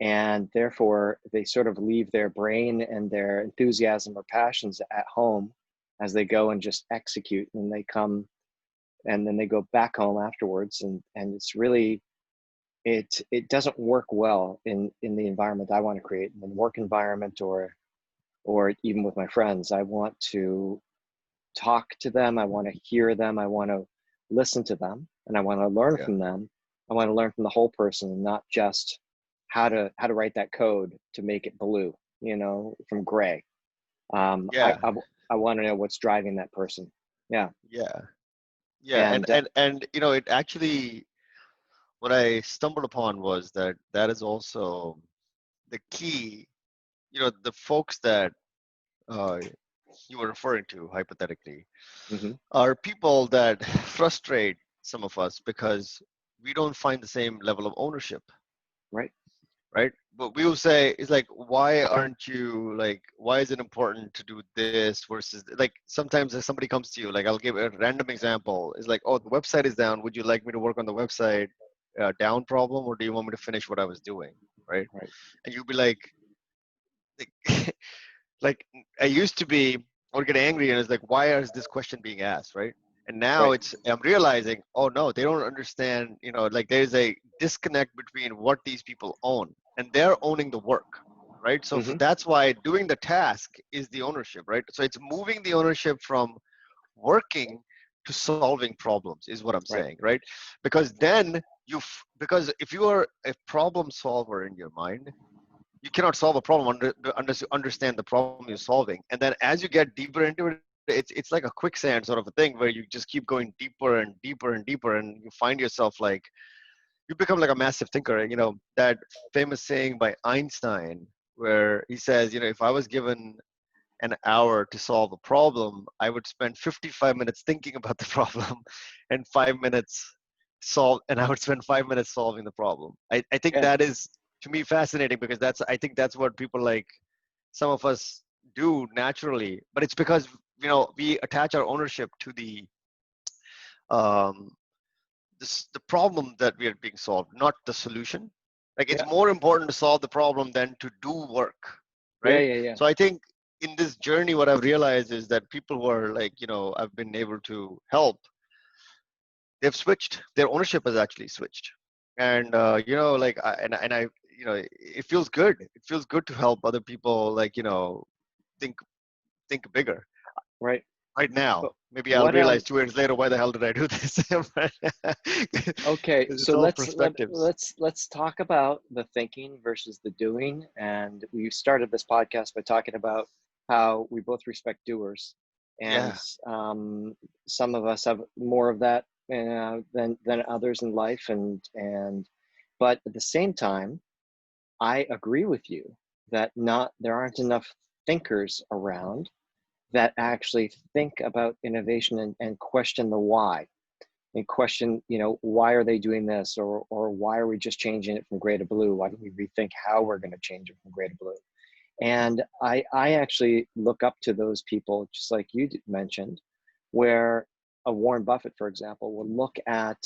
and therefore they sort of leave their brain and their enthusiasm or passions at home as they go and just execute, and they come and then they go back home afterwards, and it's really it doesn't work well in the environment I want to create, in the work environment, or even with my friends. I want to talk to them, I want to hear them, I want to listen to them, and I want to learn Yeah. from them. I want to learn from the whole person, and not just how to write that code to make it blue, from gray. um, I, Yeah. I I want to know what's driving that person. Yeah. Yeah. Yeah. And And and and it actually, what I stumbled upon was that is also the key. The folks that uh, you were referring to hypothetically mhm, are people that frustrate some of us because we don't find the same level of ownership, right. right? But we will say, it's like, why aren't you, like, why is it important to do this versus, like, sometimes if somebody comes to you, like, I'll give a random example, is like, oh, the website is down, would you like me to work on the website down problem, or do you want me to finish what I was doing, right? Right. And you'd be like like, I used to be, I would get angry, and it's like, why is this question being asked, right? And now Right. I'm realizing, oh no, they don't understand, like, there's a disconnect between what these people own, and they're owning the work, right? So Hmm. that's why doing the task is the ownership, right? So it's moving the ownership from working to solving problems, is what I'm Right. saying, right? Because then because if you are a problem solver in your mind, you cannot solve a problem unless you understand the problem you're solving. And then as you get deeper into it, it's like a quicksand sort of a thing, where you just keep going deeper and deeper and deeper, and you find yourself like, you become like a massive thinker. And that famous saying by Einstein, where he says, if I was given an hour to solve a problem, I would spend 55 minutes thinking about the problem, and 5 minutes and I would spend 5 minutes solving the problem. I think Yeah. that is, to me, fascinating, because I think that's what people, like, some of us do naturally, but it's because, we attach our ownership to um, the problem that we are being solved, not the solution. Like it's Yeah. more important to solve the problem than to do work, Yeah. right? Yeah. Yeah. So I think in this journey, what I've realized is that people who are like, I've been able to help, they've switched. Their ownership has actually switched, and like and I, it feels good. It feels good to help other people, like think bigger. Right. Right now, But maybe I'll what realize 2 years later, why the hell did I do this? Okay, Because so it's all let's perspectives. let's talk about the thinking versus the doing. And we started this podcast by talking about how we both respect doers, and Yeah, some of us have more of that than others in life. And but at the same time, I agree with you that not there aren't enough thinkers around that actually think about innovation and question the why and question, why are they doing this, or why are we just changing it from gray to blue? Why don't we rethink how we're going to change it from gray to blue? And I actually look up to those people, just like you mentioned, where a Warren Buffett, for example, will look at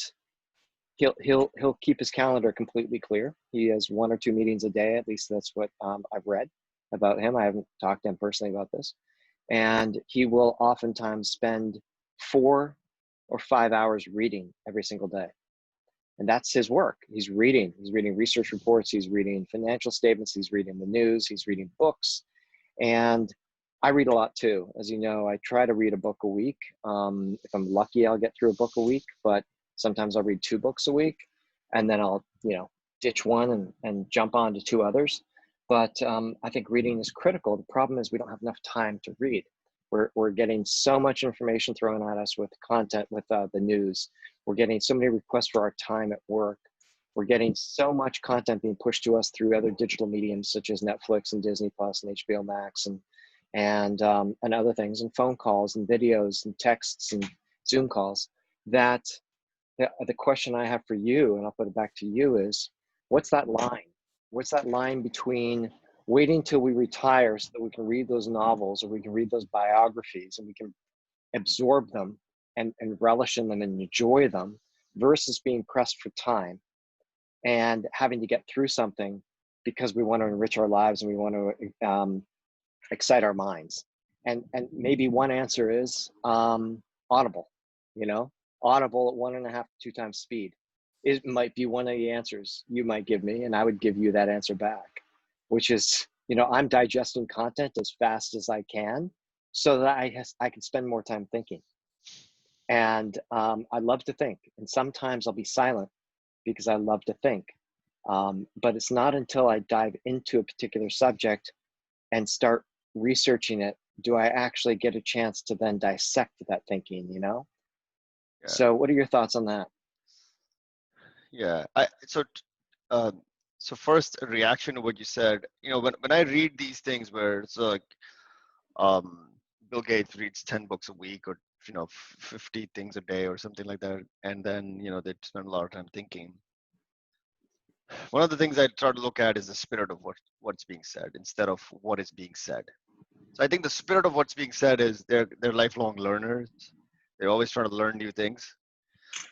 he'll keep his calendar completely clear. He has 1 or 2 meetings a day, at least that's what I've read about him. I haven't talked to him personally about this, and he will oftentimes spend 4 or 5 hours reading every single day. And that's his work. He's reading research reports, he's reading financial statements, he's reading the news, he's reading books. And I read a lot too. As you know, I try to read a book a week. If I'm lucky, I'll get through a book a week, but sometimes I'll read 2 books a week, and then I'll, ditch one and jump on to 2 others. But I think reading is critical. The problem is we don't have enough time to read. We're getting so much information thrown at us with content, with the news. We're getting so many requests for our time at work. We're getting so much content being pushed to us through other digital mediums such as Netflix and Disney Plus and HBO Max and other things, and phone calls and videos and texts and Zoom calls. That the question I have for you, and I'll put it back to you, is what's that line? What's that line between waiting till we retire so that we can read those novels or we can read those biographies and we can absorb them and relish in them and enjoy them versus being pressed for time and having to get through something because we want to enrich our lives and we want to excite our minds? And maybe one answer is Audible, you know, Audible at 1.5 to 2 times speed. It might be one of the answers you might give me, and I would give you that answer back, which is, I'm digesting content as fast as I can so that I can spend more time thinking. And I love to think, and sometimes I'll be silent because I love to think. But it's not until I dive into a particular subject and start researching it do I actually get a chance to then dissect that thinking. yeah, So what are your thoughts on that? yeah. Um, so first, a reaction to what you said. When I read these things where it's like, um, Bill Gates reads 10 books a week, or 50 things a day or something like that, and then they spend a lot of time thinking. One of the things I try to look at is the spirit of what's being said instead of what is being said. So I think the spirit of what's being said is they're lifelong learners. They're always trying to learn new things.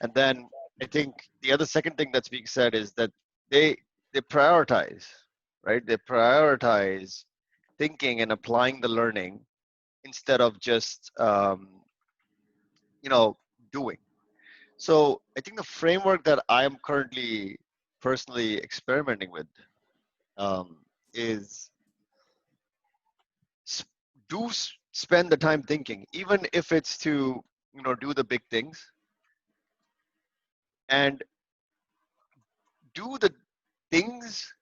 And then I think the other second thing that's being said is that they they prioritize, right? They prioritize thinking and applying the learning instead of just you know doing. So I think the framework that I am currently personally experimenting with, um, is s- spend the time thinking, even if it's to do the big things, and do the things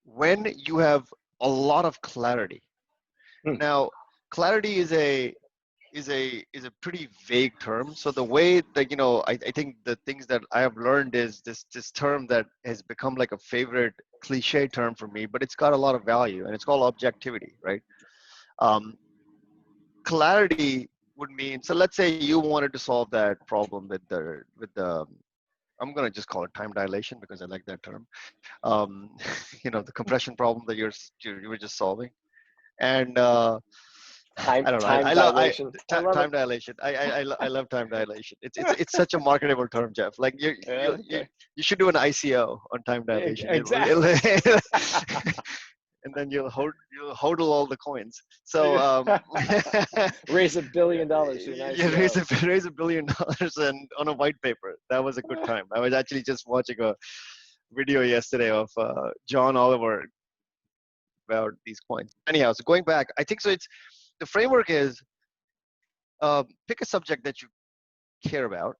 when you have a lot of clarity. Hmm. Now, clarity is a pretty vague term. So the way that I think the things that I have learned is this term that has become like a favorite cliche term for me, but it's got a lot of value, and it's called objectivity, right? Um, Clarity would mean, so let's say you wanted to solve that problem with the I'm going to just call it time dilation because I like that term. um, the compression problem that you were just solving, and I don't know. Time dilation. I love Time it. dilation. I love time dilation. It's such a marketable term, Jeff. Like Okay. you should do an ICO on time dilation. Exactly. And then you'll hodl all the coins. So Raise $1 billion through an you ICO. raise $1 billion and on a white paper. That was a good time. I was actually just watching a video yesterday of John Oliver about these coins. Anyhow, so going back, I think so. It's the framework is pick a subject that you care about,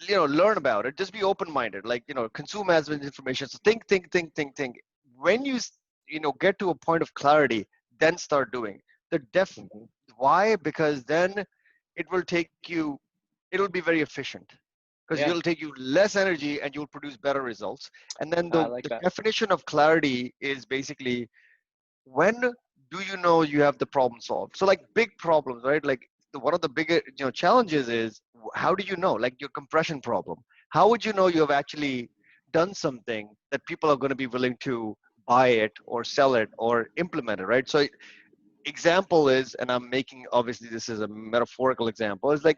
learn about it, just be open-minded, like, consume as much information. So think. When get to a point of clarity, then start doing the Mhm. why? Because then it'll be very efficient, because Yeah, it'll take you less energy and you'll produce better results. And then I the, like the that. definition of clarity is basically, when do you know you have the problem solved? So like big problems, right? Like one of the bigger challenges is, how do you know, like your compression problem? How would you know you have actually done something that people are going to be willing to buy it or sell it or implement it, right? So example is, and I'm making, obviously this is a metaphorical example, is like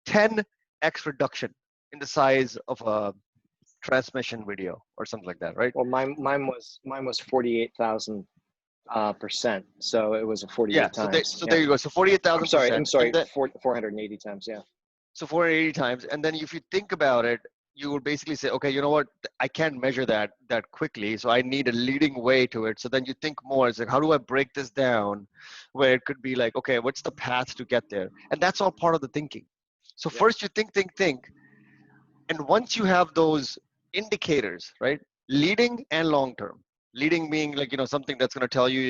10x reduction in the size of a transmission video or something like that, right? Well, mine was 48,000 percent. So it was a Yeah, 48 times. so Yeah. there you go. So I'm sorry. 48,000%. I'm sorry. 480 times. Yeah. So 480 times. And then if you think about it, you would basically say, okay, you know what? I can't measure that quickly. So I need a leading way to it. So then you think more. It's like, how do I break this down where it could be like, okay, what's the path to get there? And that's all part of the thinking. So Yep. first you think. And once you have those indicators, right? Leading and long term. Leading being like, something that's going to tell you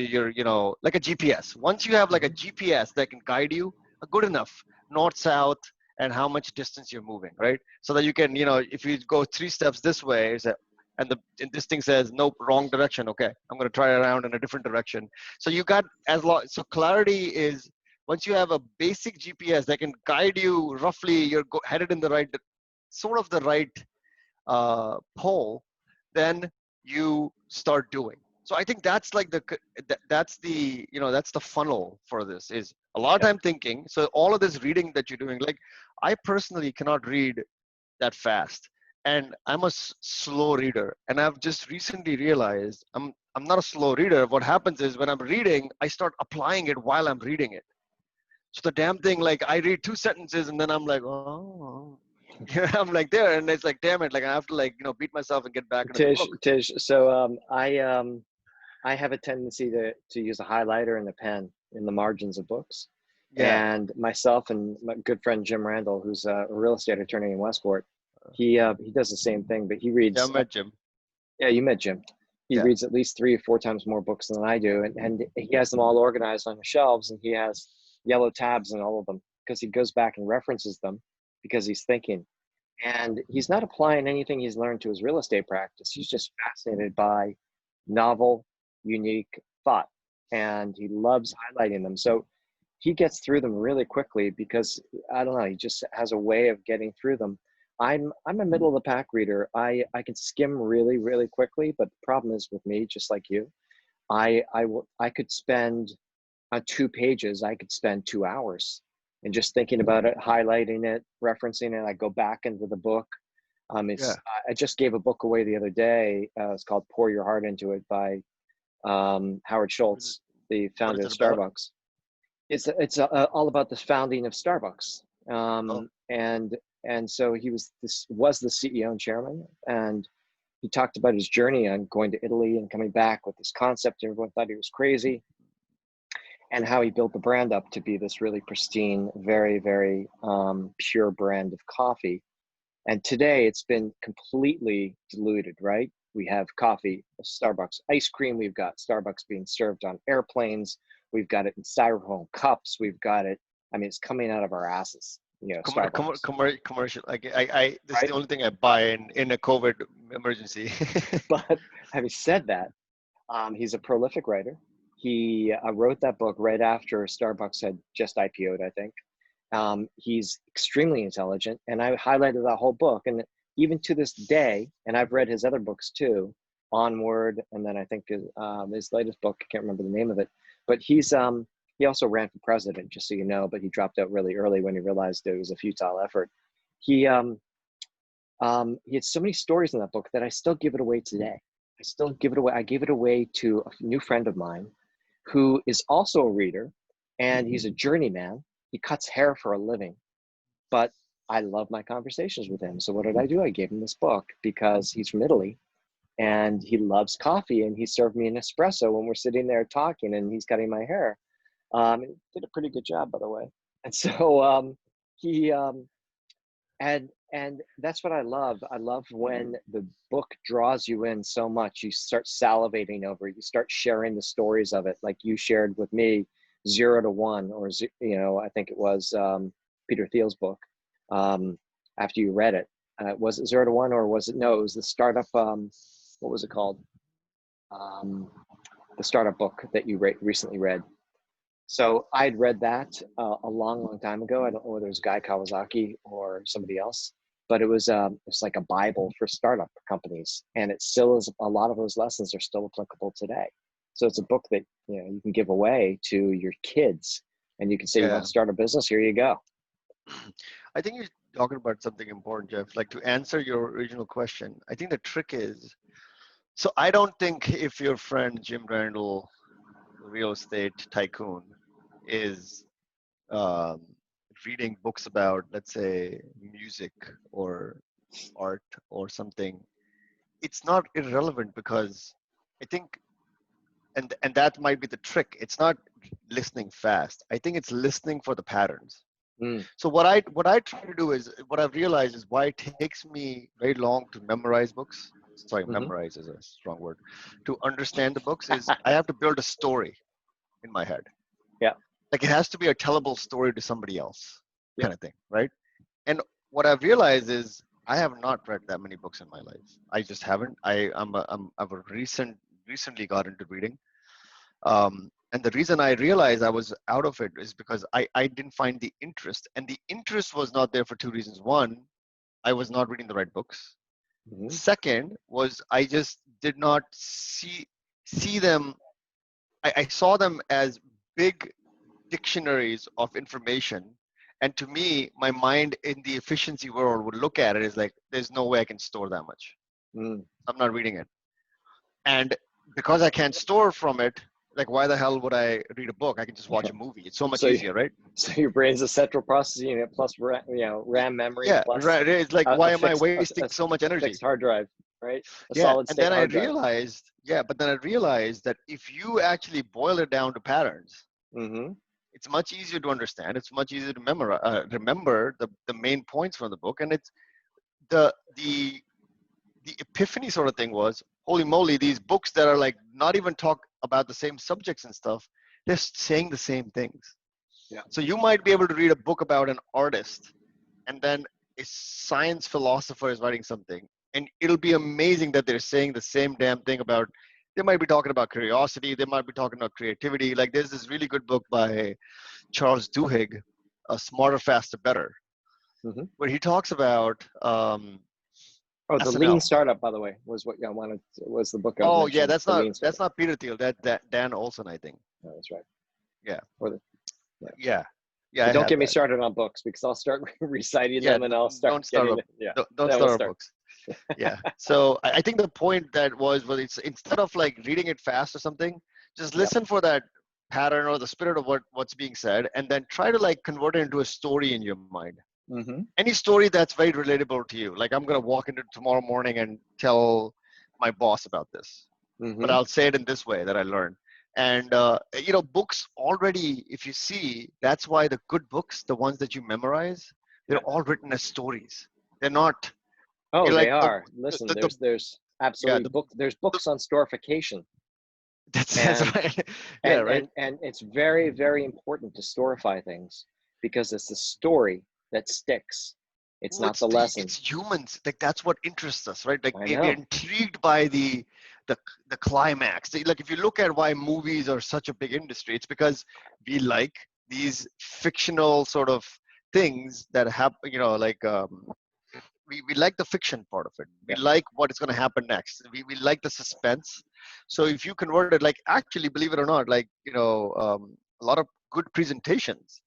like a GPS. Once you have like a Mhm. GPS that can guide you, good enough, north, south, and how much distance you're moving, right? So that you can, if you go 3 steps this way, and this thing says, nope, wrong direction. Okay, I'm going to try around in a different direction. So you got so clarity is, once you have a basic GPS that can guide you roughly, you're headed in the sort of the right pole, then you start doing. So I think that's like that's the funnel for this, is a lot of Yep. time thinking. So all of this reading that you're doing, like I personally cannot read that fast, and I'm a slow reader, and I've just recently realized I'm not a slow reader. What happens is, when I'm reading, I start applying it while I'm reading it. So the damn thing, like I read 2 sentences and then I'm like, oh, I'm like there, and it's like, damn it, like I have to like beat myself and get back into the book. Tish. So I have a tendency to use a highlighter and a pen in the margins of books. Yeah, And myself and my good friend Jim Randall, who's a real estate attorney in Westport, he does the same thing. But he yeah, I reads. met Jim. Yeah, you met Jim. He Yeah, reads at least 3 or 4 times more books than I do, and he has them all organized on the shelves, and he has yellow tabs in all of them because he goes back and references them because he's thinking. And he's not applying anything he's learned to his real estate practice. He's just fascinated by novel, unique thought, and he loves highlighting them. So he gets through them really quickly because I don't know, he just has a way of getting through them. I'm a middle of the pack reader. I can skim really really quickly, but the problem is with me, just like you, I could spend on 2 pages, I could spend 2 hours and just thinking about it, highlighting it, referencing it. I go back into the book. yeah. I just gave a book away the other day. It's called "Pour Your Heart Into It" by Howard What Schultz, the what founder is of it about? Starbucks. It's all about the founding of Starbucks, Oh, and so this was the CEO and chairman, and he talked about his journey on going to Italy and coming back with this concept. Everyone thought he was crazy, and how he built the brand up to be this really pristine, very, very pure brand of coffee. And today it's been completely diluted, right? We have coffee, Starbucks ice cream, we've got Starbucks being served on airplanes, we've got it in styrofoam cups, we've got it, I mean, it's coming out of our asses, Starbucks, commercial. Like I this is the right? only thing I But, buy in a COVID emergency. but having said that, he's a prolific writer. He wrote that book right after Starbucks had just IPO'd, I think. He's extremely intelligent, and I highlighted that whole book. And even to this day, and I've read his other books too, Onward, and then I think his latest book, I can't remember the name of it, but He also ran for president, just so you know, but he dropped out really early when he realized it was a futile effort. He he had so many stories in that book that I still give it away today. I still give it away. I gave it away to a new friend of mine who is also a reader, and he's a journeyman. He cuts hair for a living, but I love my conversations with him. So what did I do? I gave him this book because he's from Italy and he loves coffee, and he served me an espresso when we're sitting there talking and he's cutting my hair. He did a pretty good job, by the way. And so he and that's what I love. I love when the book draws you in so much. You start salivating over it. You start sharing the stories of it, like you shared with me, 0 to 1, or I think it was Peter Thiel's book. After you read it, was it 0 to 1, or was it no? It was the startup. What was it called? The startup book that you recently read. So I'd read that a long time ago. I don't know whether it was Guy Kawasaki or somebody else, but it's like a Bible for startup companies, and it still is. A lot of those lessons are still applicable today. So it's a book that you can give away to your kids, and you can say, you want to start a business? Here you go. I think you're talking about something important, Jeff. Like, to answer your original question, I think the trick is, so I don't think if your friend Jim Randall, real estate tycoon, is reading books about, let's say, music or art or something, it's not irrelevant, because I think, and that might be the trick. It's not listening fast. I think it's listening for the patterns. So what I try to do is, what I've realized is why it takes me very long to memorize books. Sorry, memorize is a strong word. To understand the books is I have to build a story in my head. Yeah. Like, it has to be a tellable story to somebody else, kind of thing, right? And what I've realized is I have not read that many books in my life. I just haven't. I've recently got into reading. And the reason I realized I was out of it is because I didn't find the interest. And the interest was not there for two reasons. One, I was not reading the right books. Second was I just did not see them. I saw them as big dictionaries of information. And to me, my mind in the efficiency world would look at it as like, there's no way I can store that much. I'm not reading it. And because I can't store from it, like, why the hell would I read a book? I can just watch a movie. It's so much easier, right? So your brain's a central processing unit plus RAM memory. Yeah, plus right. It's like, why am I wasting so much energy? Fixed hard drive, right? Solid state hard drive. But then I realized that if you actually boil it down to patterns, it's much easier to understand. It's much easier to remember the main points from the book. And it's the epiphany sort of thing was, holy moly, these books that are like not even talk about the same subjects and stuff, they're saying the same things. Yeah. So you might be able to read a book about an artist, and then a science philosopher is writing something, and it'll be amazing that they're saying the same damn thing about, they might be talking about curiosity, they might be talking about creativity. Like, there's this really good book by Charles Duhigg, Smarter, Faster, Better, where he talks about the SNL. Lean Startup, by the way, was what I wanted. Was the book? That's not Peter Thiel. That Dan Olson, I think. No, that's right. Yeah. Yeah. But don't get me started on books, because I'll start reciting them and I'll start. Don't start on books. Yeah. So I think the point that was it's instead of like reading it fast or something, just listen for that pattern or the spirit of what's being said, and then try to like convert it into a story in your mind. Any story that's very relatable to you. Like, I'm going to walk into tomorrow morning and tell my boss about this, but I'll say it in this way that I learned. And, books already, if you see, that's why the good books, the ones that you memorize, they're all written as stories. They're not. Oh, they are. Listen, there's absolutely there's books on storification. That's right. Right. And it's very, very important to storify things, because it's the story that sticks. It's not the lesson. It's humans. Like, that's what interests us, right? Like, we're intrigued by the climax. Like, if you look at why movies are such a big industry, it's because we like these fictional sort of things that happen. We like the fiction part of it. We like what is going to happen next. We like the suspense. So if you convert it, like, actually, believe it or not, like, a lot of good presentations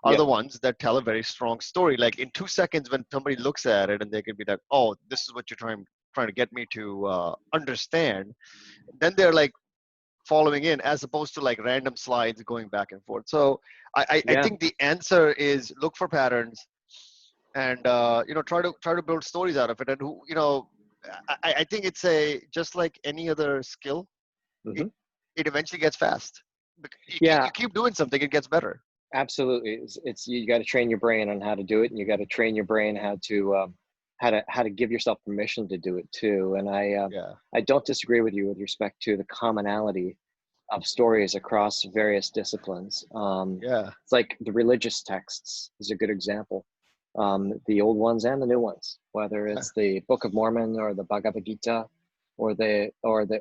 are Yeah. the ones that tell a very strong story. Like in 2 seconds, when somebody looks at it and they can be like, "Oh, this is what you're trying to get me to understand," then they're like following in, as opposed to like random slides going back and forth. So I Yeah. think the answer is look for patterns, and try to build stories out of it. And I think it's a just like any other skill, it, Hmm. it eventually gets fast. Yeah. You keep doing something, it gets better. Absolutely. It's you got to train your brain on how to do it, and you got to train your brain how to give yourself permission to do it too. And Yeah. I don't disagree with you with respect to the commonality of stories across various disciplines. Yeah. It's like the religious texts is a good example. The old ones and the new ones, whether Yeah. it's the Book of Mormon or the Bhagavad Gita, or the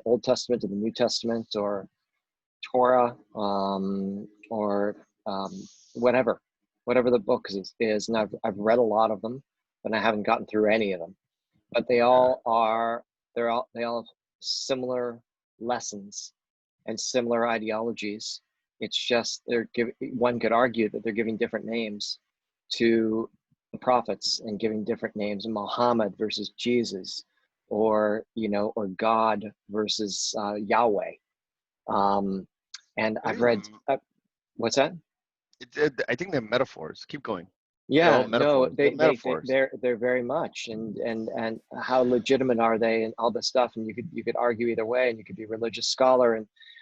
Old Testament or the New Testament, or Torah, or whatever the book is. And I've read a lot of them, but I haven't gotten through any of them. But Yeah. they all have similar lessons and similar ideologies. It's just one could argue that they're giving different names to the prophets and giving different names, Muhammad versus Jesus, or God versus Yahweh. Um, and I I've think read, what's that? I think they're metaphors. Keep going. They're all Yeah, no, metaphors. They're metaphors. they're very much, and how legitimate are they, and all this stuff. And you could argue either way, and you could be a religious scholar,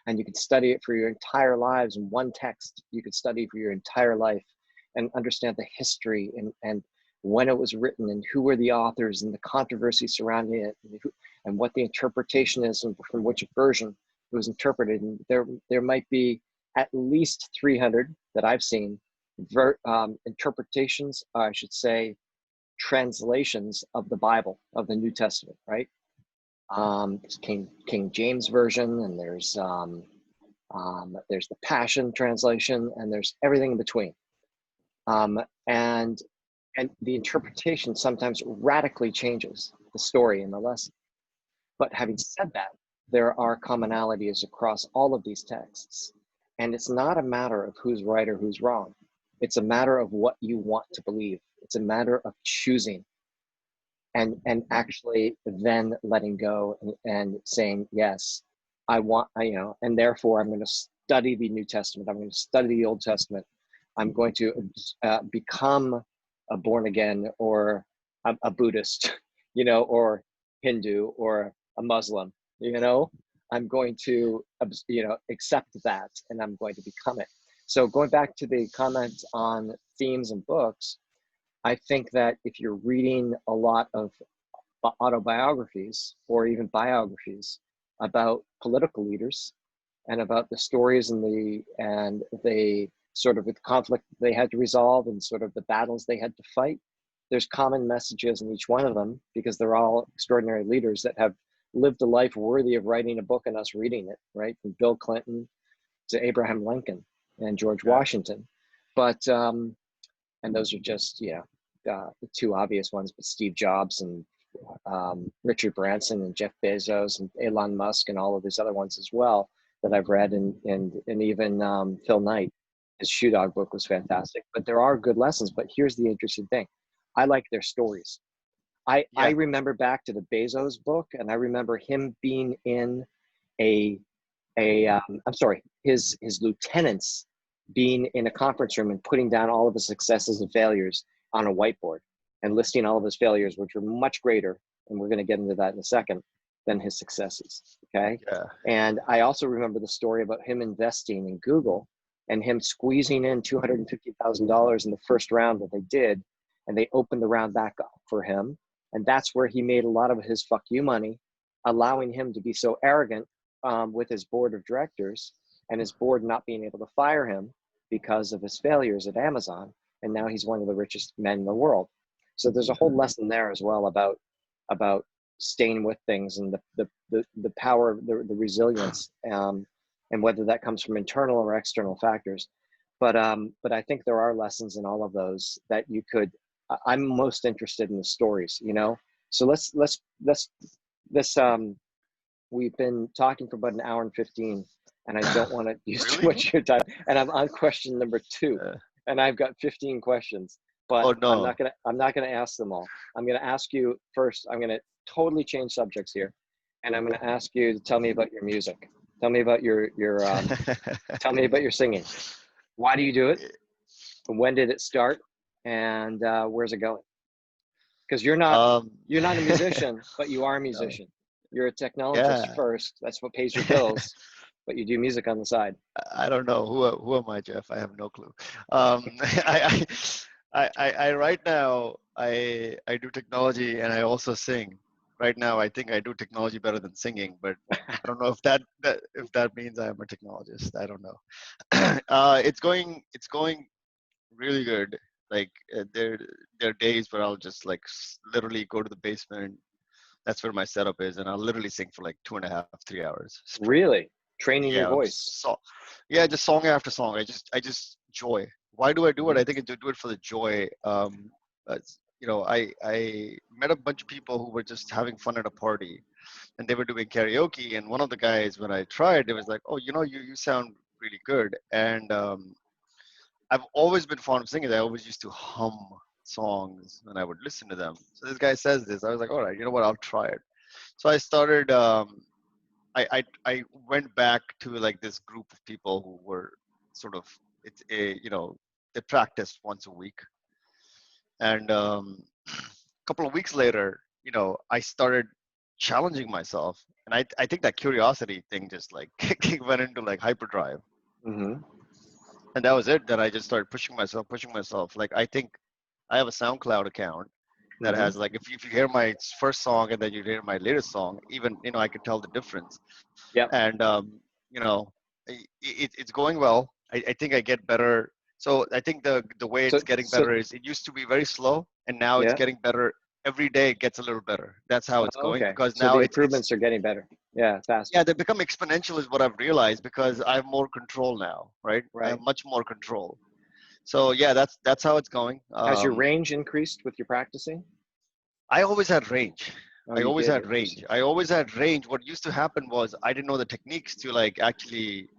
and you could study it for your entire lives in one text. You could study for your entire life and understand the history, and when it was written, and who were the authors, and the controversy surrounding it, and what the interpretation is, and from which version it was interpreted. And there might be at least 300 that I've seen interpretations, I should say, translations of the Bible, of the New Testament, right? There's King James version, and there's the Passion translation, and there's everything in between. Um, and and the interpretation sometimes radically changes the story and the lesson. But having said that, there are commonalities across all of these texts. And it's not a matter of who's right or who's wrong. It's a matter of what you want to believe. It's a matter of choosing and actually then letting go and saying, yes, and therefore I'm going to study the New Testament. I'm going to study the Old Testament. I'm going to become a born again, or a Buddhist, or Hindu, or a Muslim. I'm going to, accept that, and I'm going to become it. So going back to the comment on themes and books, I think that if you're reading a lot of autobiographies or even biographies about political leaders, and about the stories and the sort of the conflict they had to resolve, and sort of the battles they had to fight, there's common messages in each one of them, because they're all extraordinary leaders that have lived a life worthy of writing a book and us reading it, right? From Bill Clinton to Abraham Lincoln and George Yeah. Washington. But and those are just the two obvious ones. But Steve Jobs and Richard Branson and Jeff Bezos and Elon Musk and all of these other ones as well that I've read, and even Phil Knight, his Shoe Dog book was fantastic. But there are good lessons. But here's the interesting thing: I like their stories. I Yeah. remember back to the Bezos book, and I remember him being in I'm sorry, his lieutenants being in a conference room and putting down all of his successes and failures on a whiteboard, and listing all of his failures, which were much greater, and we're going to get into that in a second, than his successes. Okay. Yeah. And I also remember the story about him investing in Google, and him squeezing in $250,000 in the first round that they did, and they opened the round back up for him. And that's where he made a lot of his fuck you money, allowing him to be so arrogant with his board of directors, and his board not being able to fire him because of his failures at Amazon. And now he's one of the richest men in the world. So there's a whole lesson there as well about staying with things, and the power of the resilience, and whether that comes from internal or external factors. But I think there are lessons in all of those that you could. I'm most interested in the stories. So let's we've been talking for about an hour and 15. and I don't want to use too Really? much of your time. And I'm on question number 2, Uh, and I've got 15 questions, but oh no. I'm not gonna ask them all. I'm gonna ask you first. I'm gonna totally change subjects here, and I'm gonna ask you to tell me about your music. Tell me about tell me about your singing. Why do you do it? When did it start? And where's it going? Because um, you're not a musician, but you are a no. musician. You're a technologist Yeah. first. That's what pays your bills, but you do music on the side. I don't know who am I, Jeff? I have no clue. I, I right now I do technology and I also sing. Right now, I think I do technology better than singing, but I don't know if that means I am a technologist. I don't know. It's going really good. Like there are days where I'll just like literally go to the basement. That's where my setup is, and I'll literally sing for like 2.5, 3 hours straight. Really training your Yeah, voice. yeah, just song after song. I just joy. Why do I do it? Mhm. I think I do it for the joy. I met a bunch of people who were just having fun at a party, and they were doing karaoke. And one of the guys, when I tried, it was like, "Oh, you sound really good." And I've always been fond of singing. I always used to hum songs when I would listen to them. So this guy says this. I was like, "All right, you know what? I'll try it." So I started. I went back to like this group of people who were sort of it's a they practiced once a week, and a couple of weeks later, I started challenging myself, and I think that curiosity thing just like went into like hyperdrive, Mm-hmm. and that was it. Then I just started pushing myself. Like I think I have a SoundCloud account that Mm-hmm. has like if you hear my first song and then you hear my latest song, even I can tell the difference. Yep. And you know it's going well. I think I get better. So I think the way So it's getting so better is it used to be very slow, and now it's yeah. getting better every day. It gets a little better. That's how it's Oh, going, okay. because So now the it's improvements are getting better. Yeah, yeah, faster. they become exponential is what I've realized, because I have more control now, right? I have Right. much more control. So yeah, that's how it's going. Has your range increased with your practicing? I always had range. Oh, I you always did. had Interesting. range. I always had range. What used to happen was I didn't know the techniques to like actually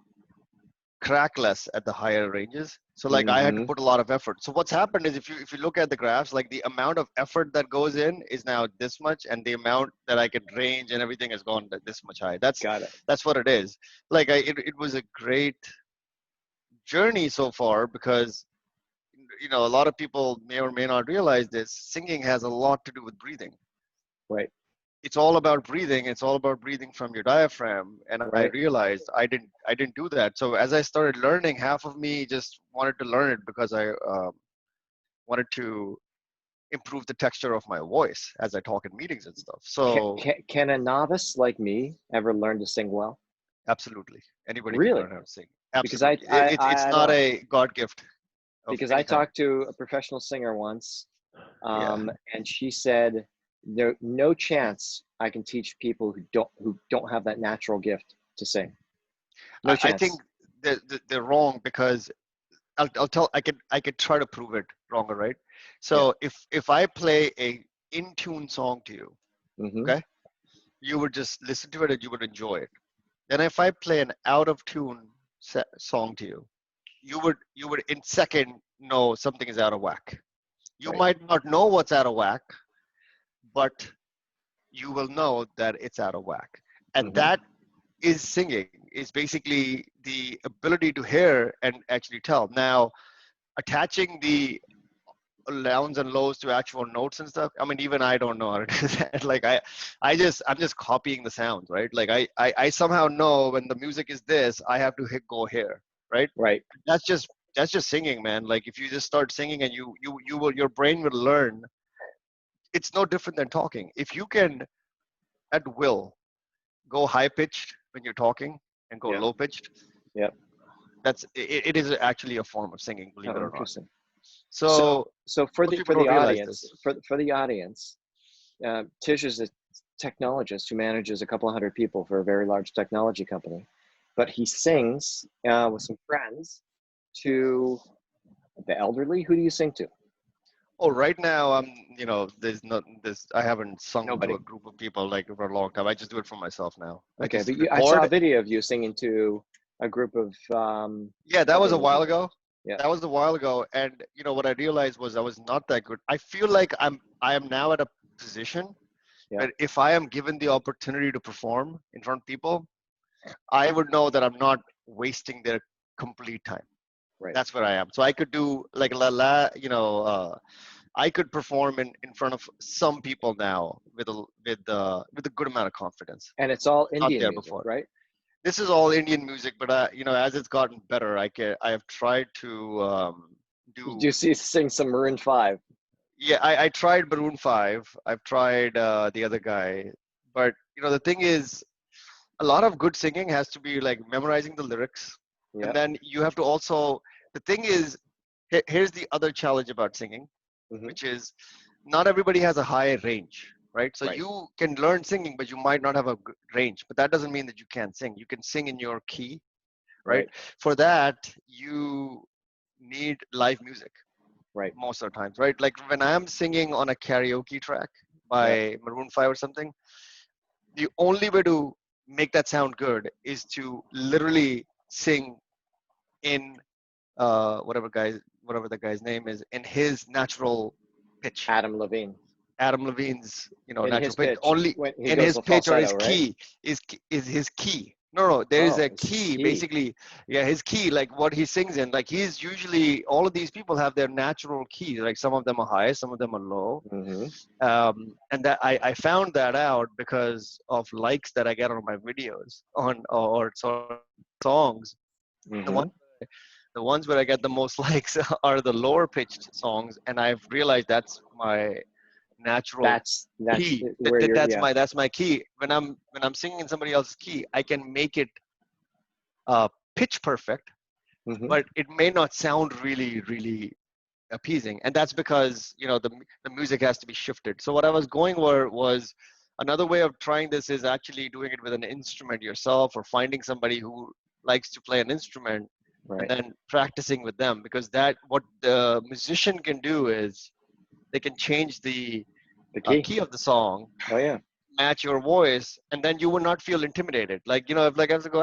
crack less at the higher ranges. So like I had to Mm-hmm. put a lot of effort. So what's happened is if you look at the graphs, like the amount of effort that goes in is now this much, and the amount that I can range and everything has gone this much high. That's Got it. that's what it is. Like it was a great journey so far, because a lot of people may or may not realize this. Singing has a lot to do with breathing. Right. It's all about breathing. It's all about breathing from your diaphragm. And I Right. realized I didn't do that. So as I started learning, half of me just wanted to learn it because I wanted to improve the texture of my voice as I talk in meetings and stuff. So Can a novice like me ever learn to sing well? absolutely, anybody can Really? learn how to sing. Because Absolutely, it's I not don't. a God gift of Because I any kind. talked to a professional singer once, Yeah, and she said there no chance I can teach people who don't have that natural gift to sing. No I think chance. they're wrong, because I'll tell I could try to prove it wrong, right? Yeah. So if I play a in tune song to you, Mm-hmm. okay, you would just listen to it and you would enjoy it. Then if I play an out of tune song to you, you would in second know something is out of whack. You Right. might not know what's out of whack, but you will know that it's out of whack. And Mm-hmm. that is singing, is basically the ability to hear and actually tell. Now, attaching the downs and lows to actual notes and stuff. I mean, even I don't know how to do that. Like I'm just copying the sounds, right? Like I somehow know when the music is this, I have to go here, right? Right. That's just singing, man. Like if you just start singing and your brain will learn. It's no different than talking. If you can at will go high pitched when you're talking and go Yeah. low pitched, Yeah. it is actually a form of singing, believe it Oh, or not. interesting. So So so most people don't realize this. for the audience, Tish is a technologist who manages a couple of hundred people for a very large technology company, but he sings with some friends to the elderly. Who do you sing to? Oh, right now there's not this. I haven't sung to Nobody. a group of people like for a long time. I just do it for myself now. I Okay, just but I saw a record. video of you singing to a group of Yeah, that was a Indian while people. ago. Yeah. That was a while ago, and what I realized was I was not that good. I feel like I am now at a position Yeah. where if I am given the opportunity to perform in front of people, I would know that I'm not wasting their complete time. Right. That's where I am. So I could do like I could perform in front of some people now with a good amount of confidence. And it's all Not Indian there music, before. right? This is all Indian music, but as it's gotten better, I have tried to You do. do see sing some Maroon 5. Yeah, I tried Maroon 5. I've tried the other guy, but the thing is, a lot of good singing has to be like memorizing the lyrics, and Yeah. then you have to also. The thing is, here's the other challenge about singing, Hmm. which is not everybody has a high range, right? So Right. you can learn singing, but you might not have a good range. But that doesn't mean that you can't sing. You can sing in your key, right? Right. For that, you need live music Right. most of the times, right? Like when I'm singing on a karaoke track Yeah. by Maroon 5 or something, the only way to make that sound good is to literally sing in whatever the guy's name is, in his natural pitch. Adam Levine Adam Levine's, in natural his pitch. pitch Only when he in goes his the pitch or his falsetto, right? key is his key. No, there is Oh, a it's his key key. basically. Yeah, his key, like what he sings in. Like he's usually all of these people have their natural key. Like some of them are high, some of them are low. Hmm. And that I found that out because of likes that I get on my videos on or sort of songs. The Hmm. one the ones where I get the most likes are the lower pitched songs, and I've realized that's my natural That's key. where you're. That's Yeah. my key. When I'm singing in somebody else's key, I can make it uh, pitch perfect, Hmm. but it may not sound really really appeasing, and that's because the music has to be shifted. So what I was going where was another way of trying this is actually doing it with an instrument yourself, or finding somebody who likes to play an instrument and Right. then practicing with them, because that what the musician can do is they can change the The key. key of the song, Oh yeah. match your voice, and then you will not feel intimidated. Like if like I have to go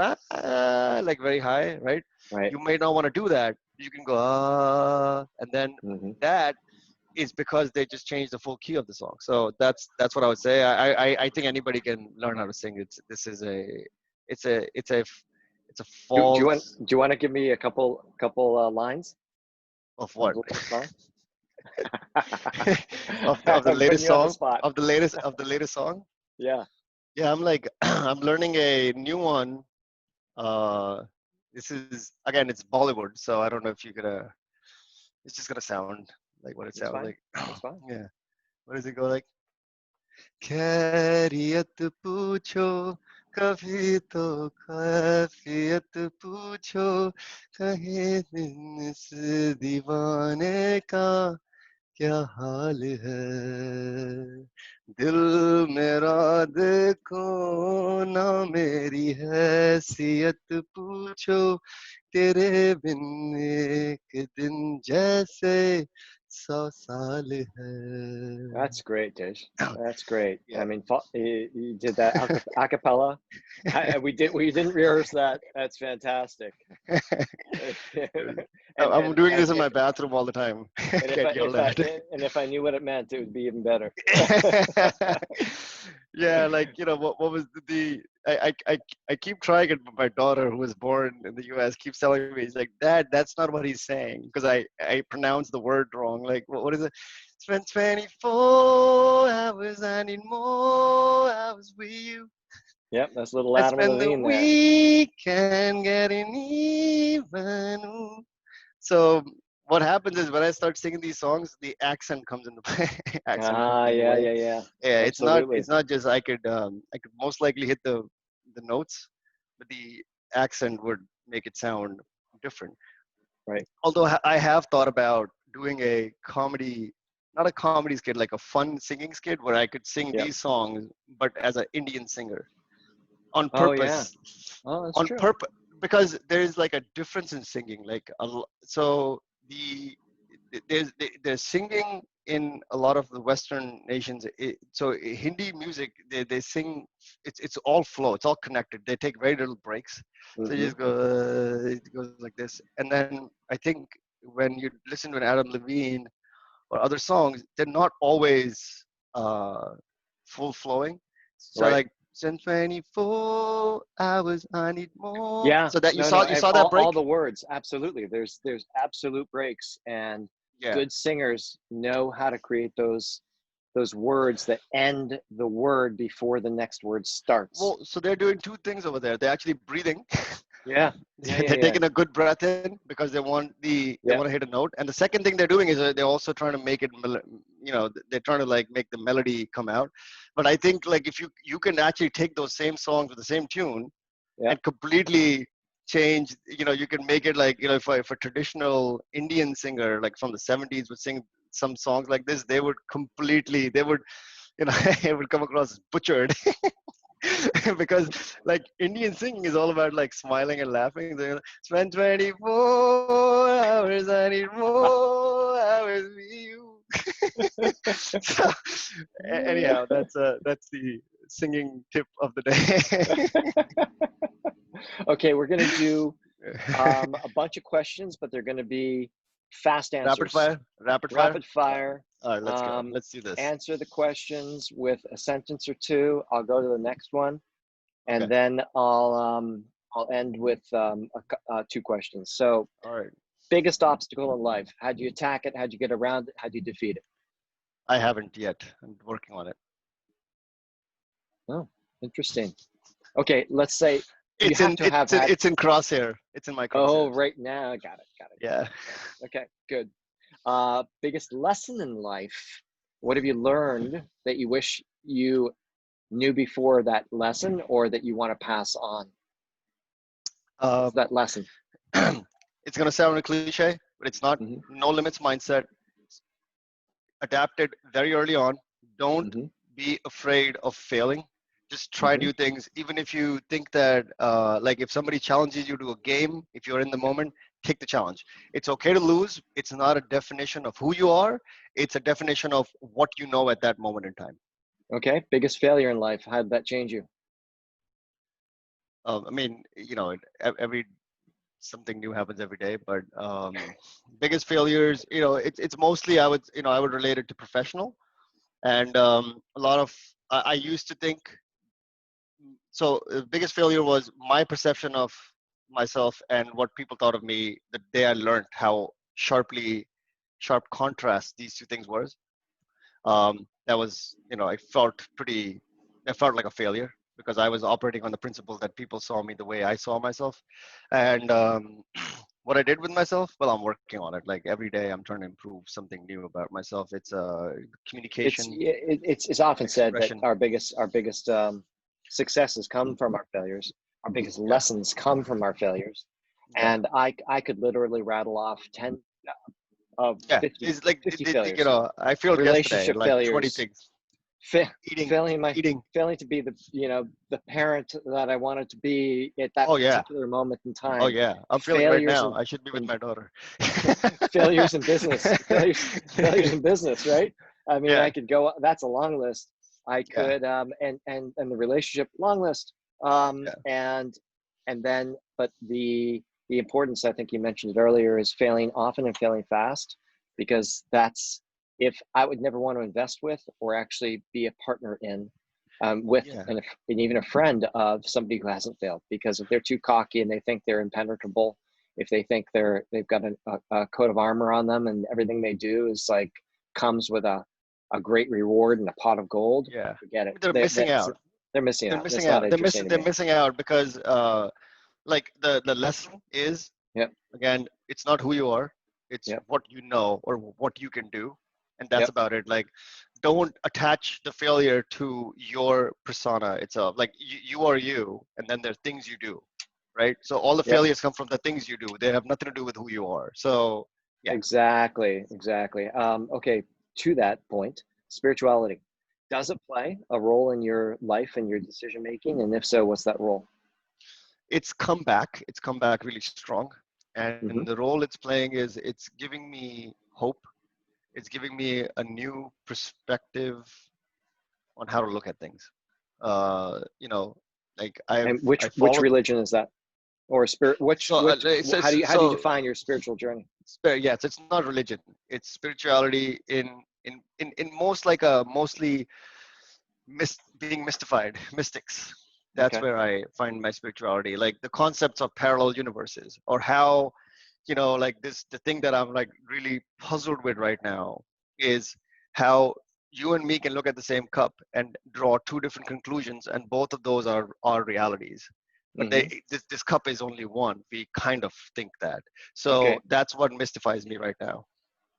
like very high, right? Right. You may not want to do that. You can go and then Hmm. that is because they just changed the full key of the song. So that's what I would say. I think anybody can learn how to sing. It's a false Do you want to give me a couple lines of of what the latest song? of the I'm putting latest you on the song spot. of the latest song. Yeah. Yeah, I'm like I'm learning a new one. Uh, this is again, it's Bollywood, so I don't know if you're gonna. It's just gonna sound like what it That's sounds fine. like. That's fine. Yeah. What does it go like? खैरियत पूछो कभी तो कैफियत पूछो कहे दिन इस दीवाने का क्या हाल है दिल मेरा देखो ना मेरी हैसियत पूछो तेरे बिन एक दिन जैसे 100 साल That's है great, Dish. That's great. I yeah. mean, you did that a cappella. We didn't rehearse that. That's fantastic. and I'm and doing and this in my bathroom all the time. and Get yelled at. if I knew what it meant, it would be even better. Yeah, like what was I keep trying it, but my daughter, who was born in the U.S., keeps telling me, he's like, Dad, that's not what he's saying, because I pronounce the word wrong. Like what is it? Spend 24 hours, I need more hours with you. Yep, that's little I Adam spend the Levine there. weekend getting even. So what happens is when I start singing these songs, the accent comes into play. Accent comes Ah, into yeah, play. yeah, yeah. Yeah, Absolutely. it's not just I could most likely hit the notes, but the accent would make it sound different. Right. Although I have thought about doing a comedy, not a comedy skit, like a fun singing skit where I could sing Yep. these songs, but as an Indian singer on Oh yeah. purpose. Oh, that's On true. purpose, because there is like a difference in singing. Like so the there's singing in a lot of the Western nations. So Hindi music, they sing. It's all flow. It's all connected. They take very little breaks. So you just go. It goes like this, and then I think when you listen to an Adam Levine or other songs, they're not always full flowing. So Right. like, since 24 hours, I need more. Yeah. So that No, no. you saw that All break? the words. Absolutely. There's absolute breaks, and Yeah. good singers know how to create those words that end the word before the next word starts. Well, so they're doing two things over there. They're actually breathing. Yeah. Yeah. Yeah. They're Yeah. taking a good breath in because they Yeah. want to hit a note. And the second thing they're doing is they're also trying to make it, they're trying to like make the melody come out. But I think like if you can actually take those same songs with the same tune Yeah. and completely change, you can make it like, if a traditional Indian singer like from the 70s would sing some songs like this, they would, it would come across as butchered. Because like Indian singing is all about like smiling and laughing. They spend 24 hours, I need more hours with you. So, anyhow, that's the singing tip of the day. Okay, we're gonna do a bunch of questions, but they're gonna be fast Rapid answers. fire, rapid fire. Rapid fire. All right, let's go. Let's do this. Answer the questions with a sentence or two. I'll go to the next one, and Okay. then I'll end with two questions. So, All right. biggest obstacle in life? How'd you attack it? How'd you get around it? How'd you defeat it? I haven't yet. I'm working on it. Oh, interesting. Okay, let's say you have to have had. It's in crosshair. It's in my crosshair. Oh, right now, got it. Yeah. Okay, good. Biggest lesson in life. What have you learned that you wish you knew before that lesson, or that you want to pass on? What's that lesson? It's gonna sound a cliche, but it's not. Mm-hmm. No limits mindset. Adapted very early on. Don't Mm-hmm. be afraid of failing. Just try Mm-hmm. new things. Even if you think that, like if somebody challenges you to a game, if you're in the moment, take the challenge. It's okay to lose. It's not a definition of who you are. It's a definition of what you know at that moment in time. Okay, biggest failure in life. How did that change you? I mean, every something new happens every day, but biggest failures, it's mostly I would relate it to professional, and a lot of I used to think. So the biggest failure was my perception of myself and what people thought of me the day I learned how sharp contrast these two things was. That was, I felt like a failure because I was operating on the principle that people saw me the way I saw myself. And what I did with myself, well, I'm working on it. Like every day I'm trying to improve something new about myself. It's communication, It's often said that expression. our biggest successes come from our failures. Our biggest Yeah. lessons come from our failures. Yeah. And I could literally rattle off 10 of Yeah. 50, It's like, 50 failures. I failed yesterday, Relationship like 20 failures, things. Eating, failing eating. to be the parent that I wanted to be at that Oh yeah. particular moment in Oh time. yeah. I'm feeling right Failures now. I should be with in my daughter. failures in business, failures in business, right? I mean, Yeah. I could go. That's a long list. I Yeah. could, and the relationship long list, Yeah. and then, but the importance, I think you mentioned it earlier, is failing often and failing fast, because that's if I would never want to invest with or actually be a partner in, with Yeah. and even a friend of somebody who hasn't failed, because if they're too cocky and they think they're impenetrable, if they think they've got a coat of armor on them and everything they do is like comes with a great reward and a pot of gold, Yeah. forget it. They're missing out. They're missing They're out. missing That's not out. interesting to They're me. missing out because like the lesson is, Yep. again, it's not who you are, it's Yep. what you know or what you can do, and that's Yep. about it. Like, don't attach the failure to your persona itself. Like you are you, and then there are things you do, right? So all the Yep. failures come from the things you do. They have nothing to do with who you are. So yeah. Exactly. Okay. To that point, spirituality, does it play a role in your life and your decision making? And if so, what's that role? It's come back really strong, and Mm-hmm. the role it's playing is it's giving me hope. It's giving me a new perspective on how to look at things. You know, like And I which followed. religion is that, or spirit? So How do you define your spiritual journey? yes, it's not religion. It's spirituality in most like a mostly being mystified mystics. That's Okay. where I find my spirituality, like the concepts of parallel universes, or how, you know, like this, the thing that I'm like really puzzled with right now is how you and me can look at the same cup and draw two different conclusions, and both of those are realities, but Mm-hmm. this cup is only one. We kind of think that. So Okay. that's what mystifies me right now.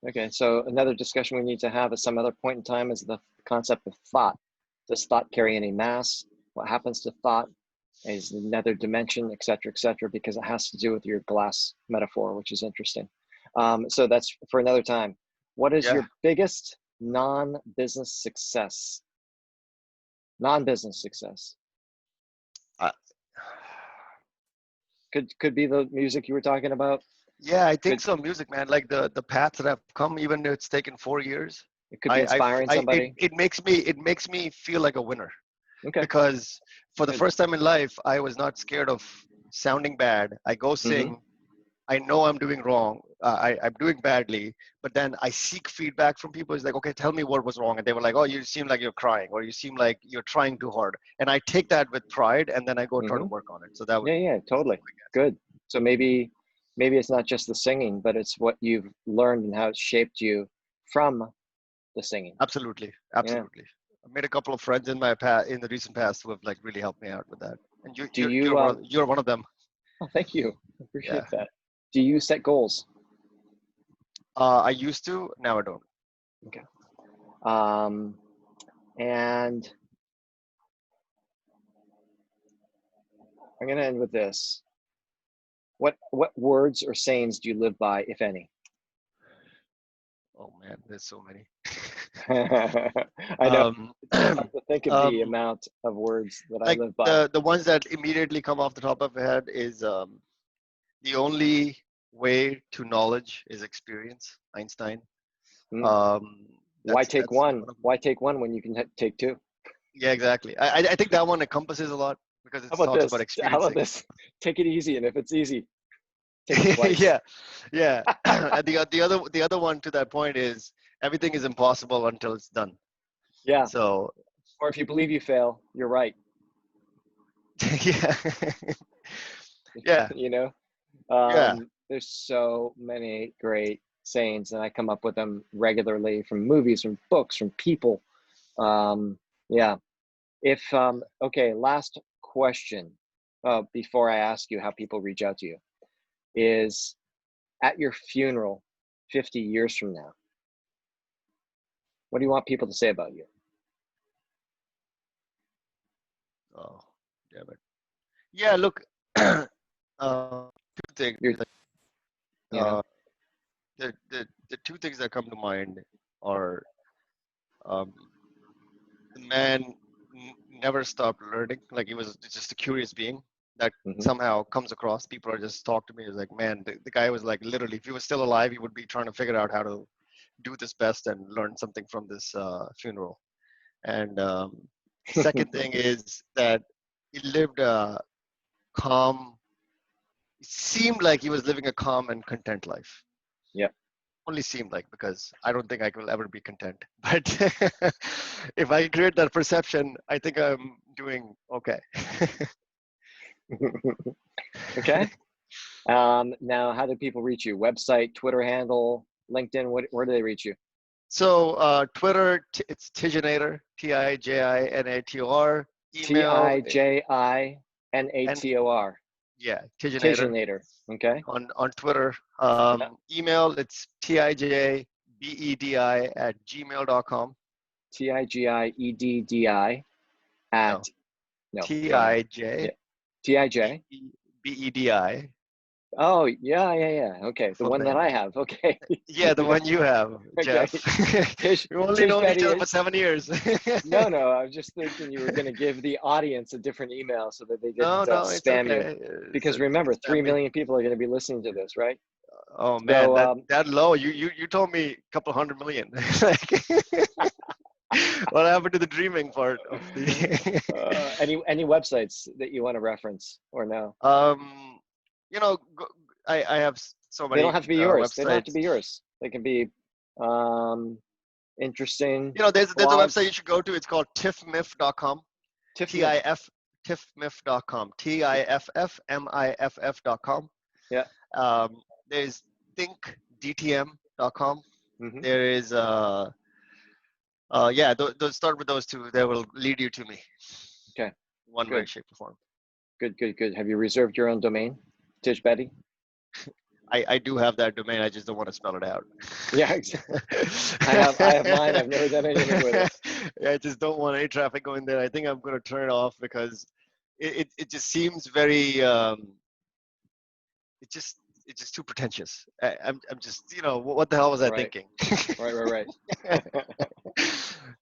Okay. So another discussion we need to have at some other point in time is the concept of thought. Does thought carry any mass? What happens to thought? Is another dimension, et cetera, because it has to do with your glass metaphor, which is interesting. So that's for another time. What is Yeah. your biggest non-business success? Non-business success. uh, Could be the music you were talking about. yeah, I think Could so. Music, man, like the path that I've come, even though it's taken 4 years, It could be inspiring somebody. it makes me feel like a winner, Okay, because for the good. first time in life, I was not scared of sounding bad. I go Mm-hmm. sing. I know I'm doing wrong. I'm doing badly, but then I seek feedback from people. It's like, okay, tell me what was wrong. And they were like, oh, you seem like you're crying, or you seem like you're trying too hard. And I take that with pride, and then I go try to Mm-hmm. work on it. So that would, Yeah, totally. Good. So maybe it's not just the singing, but it's what you've learned and how it's shaped you from the singing. absolutely, Yeah. absolutely. I made a couple of friends in in the recent past who have like really helped me out with that. And Do you you're one of them. oh, thank you. I Yeah. appreciate that. Do you set goals? I used to, now I don't. Okay. Um, and I'm going to end with this. What words or sayings do you live by, if any? Oh man, there's so many. I know um, it's tough to think of the um, amount of words that I like live by. the ones that immediately come off the top of my head is the only way to knowledge is experience. Einstein. Hmm. Um, Why take that's one? one of, Why take one when you can take two? yeah, exactly. I think that one encompasses a lot because it How about talks about this? How about experiencing. this? Take it easy, and if it's easy, take it twice. Yeah, yeah. And the other one to that point is everything is impossible until it's done. Yeah. So Or if you believe you fail, you're right. yeah, yeah, You know, yeah. there's so many great sayings, and I come up with them regularly from movies, from books, from people. Yeah. If okay, last question before I ask you how people reach out to you is at your funeral 50 years from now, what do you want people to say about you? Oh, damn it. Yeah, look, two things. You're, you know, Uh, the two things that come to mind are um, the man never stopped learning. Like he was just a curious being that mhm. somehow comes across. People are just talk to me. It's like, man, the guy was like literally, if he was still alive, he would be trying to figure out how to do this best and learn something from this funeral. And the second thing is that he lived a calm. It seemed like he was living a calm and content life. Yeah. Only seemed like, because I don't think I will ever be content. But if I create that perception, I think I'm doing okay. Okay. Now, how do people reach you? Website, Twitter handle, LinkedIn? Where do they reach you? So Twitter, it's Tijanator, Tijinator. T Email I J I N A and T O R. yeah, Tijanator Tijanator. Okay. on Twitter. Yeah. Email, it's tijbedi@gmail.com. TIGIEDDI at No, no. Go ahead. Tij Yeah. TIJ. Bedi Oh yeah. Okay, the for one that Ben. I have. Okay. Yeah, the one you have, Okay. Jeff. Tish We've only Tish known each Betty other for is 7 years. no, no. I was just thinking you were going to give the audience a different email so that they No, didn't no, it's spam you. okay. Because You can remember, spam 3 me. million people are going to be listening to this, right? Oh man, So that low. You told me a couple hundred million. Like, what happened to the dreaming part of the? any websites that you want to reference or no? You know, I have so They don't many have to be yours. They don't have to websites. be yours. They can be interesting You know, there's a website you blogs. should go to. It's called tiffmiff.com. Tiffmiff. T-I-F tiffmiff.com. TIFFMIFF.com. Yeah. There's thinkdtm.com. Hmm. There is yeah, those start with those two. They will lead you to me. Okay. One way, Good. shape, or form. Good. Have you reserved your own domain, tijbedi? I do have that domain. I just don't want to spell it out. Yeah, I have mine. I've never done anything with it. Yeah, I just don't want any traffic going there. I think I'm going to turn it off because it just seems very it's just too pretentious. I'm just, you know, what the hell was I Right. thinking? Right.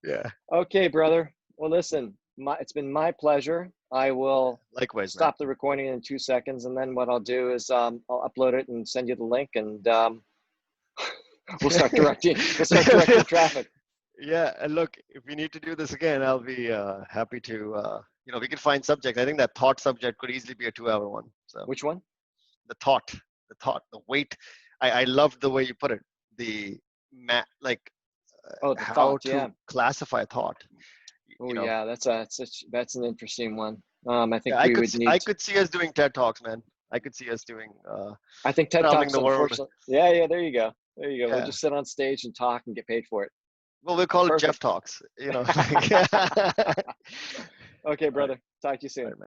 Yeah. Okay, brother. Well, listen, it's been my pleasure. I will Likewise, man. stop the recording in 2 seconds, and then what I'll do is I'll upload it and send you the link, and we'll start directing. We'll start directing traffic. Yeah, and look, if we need to do this again, I'll be happy to. You know, we can find subjects. I think that thought subject could easily be a 2-hour one. So Which one? the thought, the weight. I loved the way you put it. The like Oh, the how thought. to Yeah. classify thought. Oh, You know, yeah. That's an interesting one. I think yeah, we would I need. could see us doing TED talks, man. I could see us doing I think TED traveling Talks, the world. unfortunately. Yeah. There you go. There you go. We'll Yeah. just sit on stage and talk and get paid for it. Well, we'll call it Jeff Perfect. talks. You know. Okay, All right. brother. Talk to you All soon. right, man.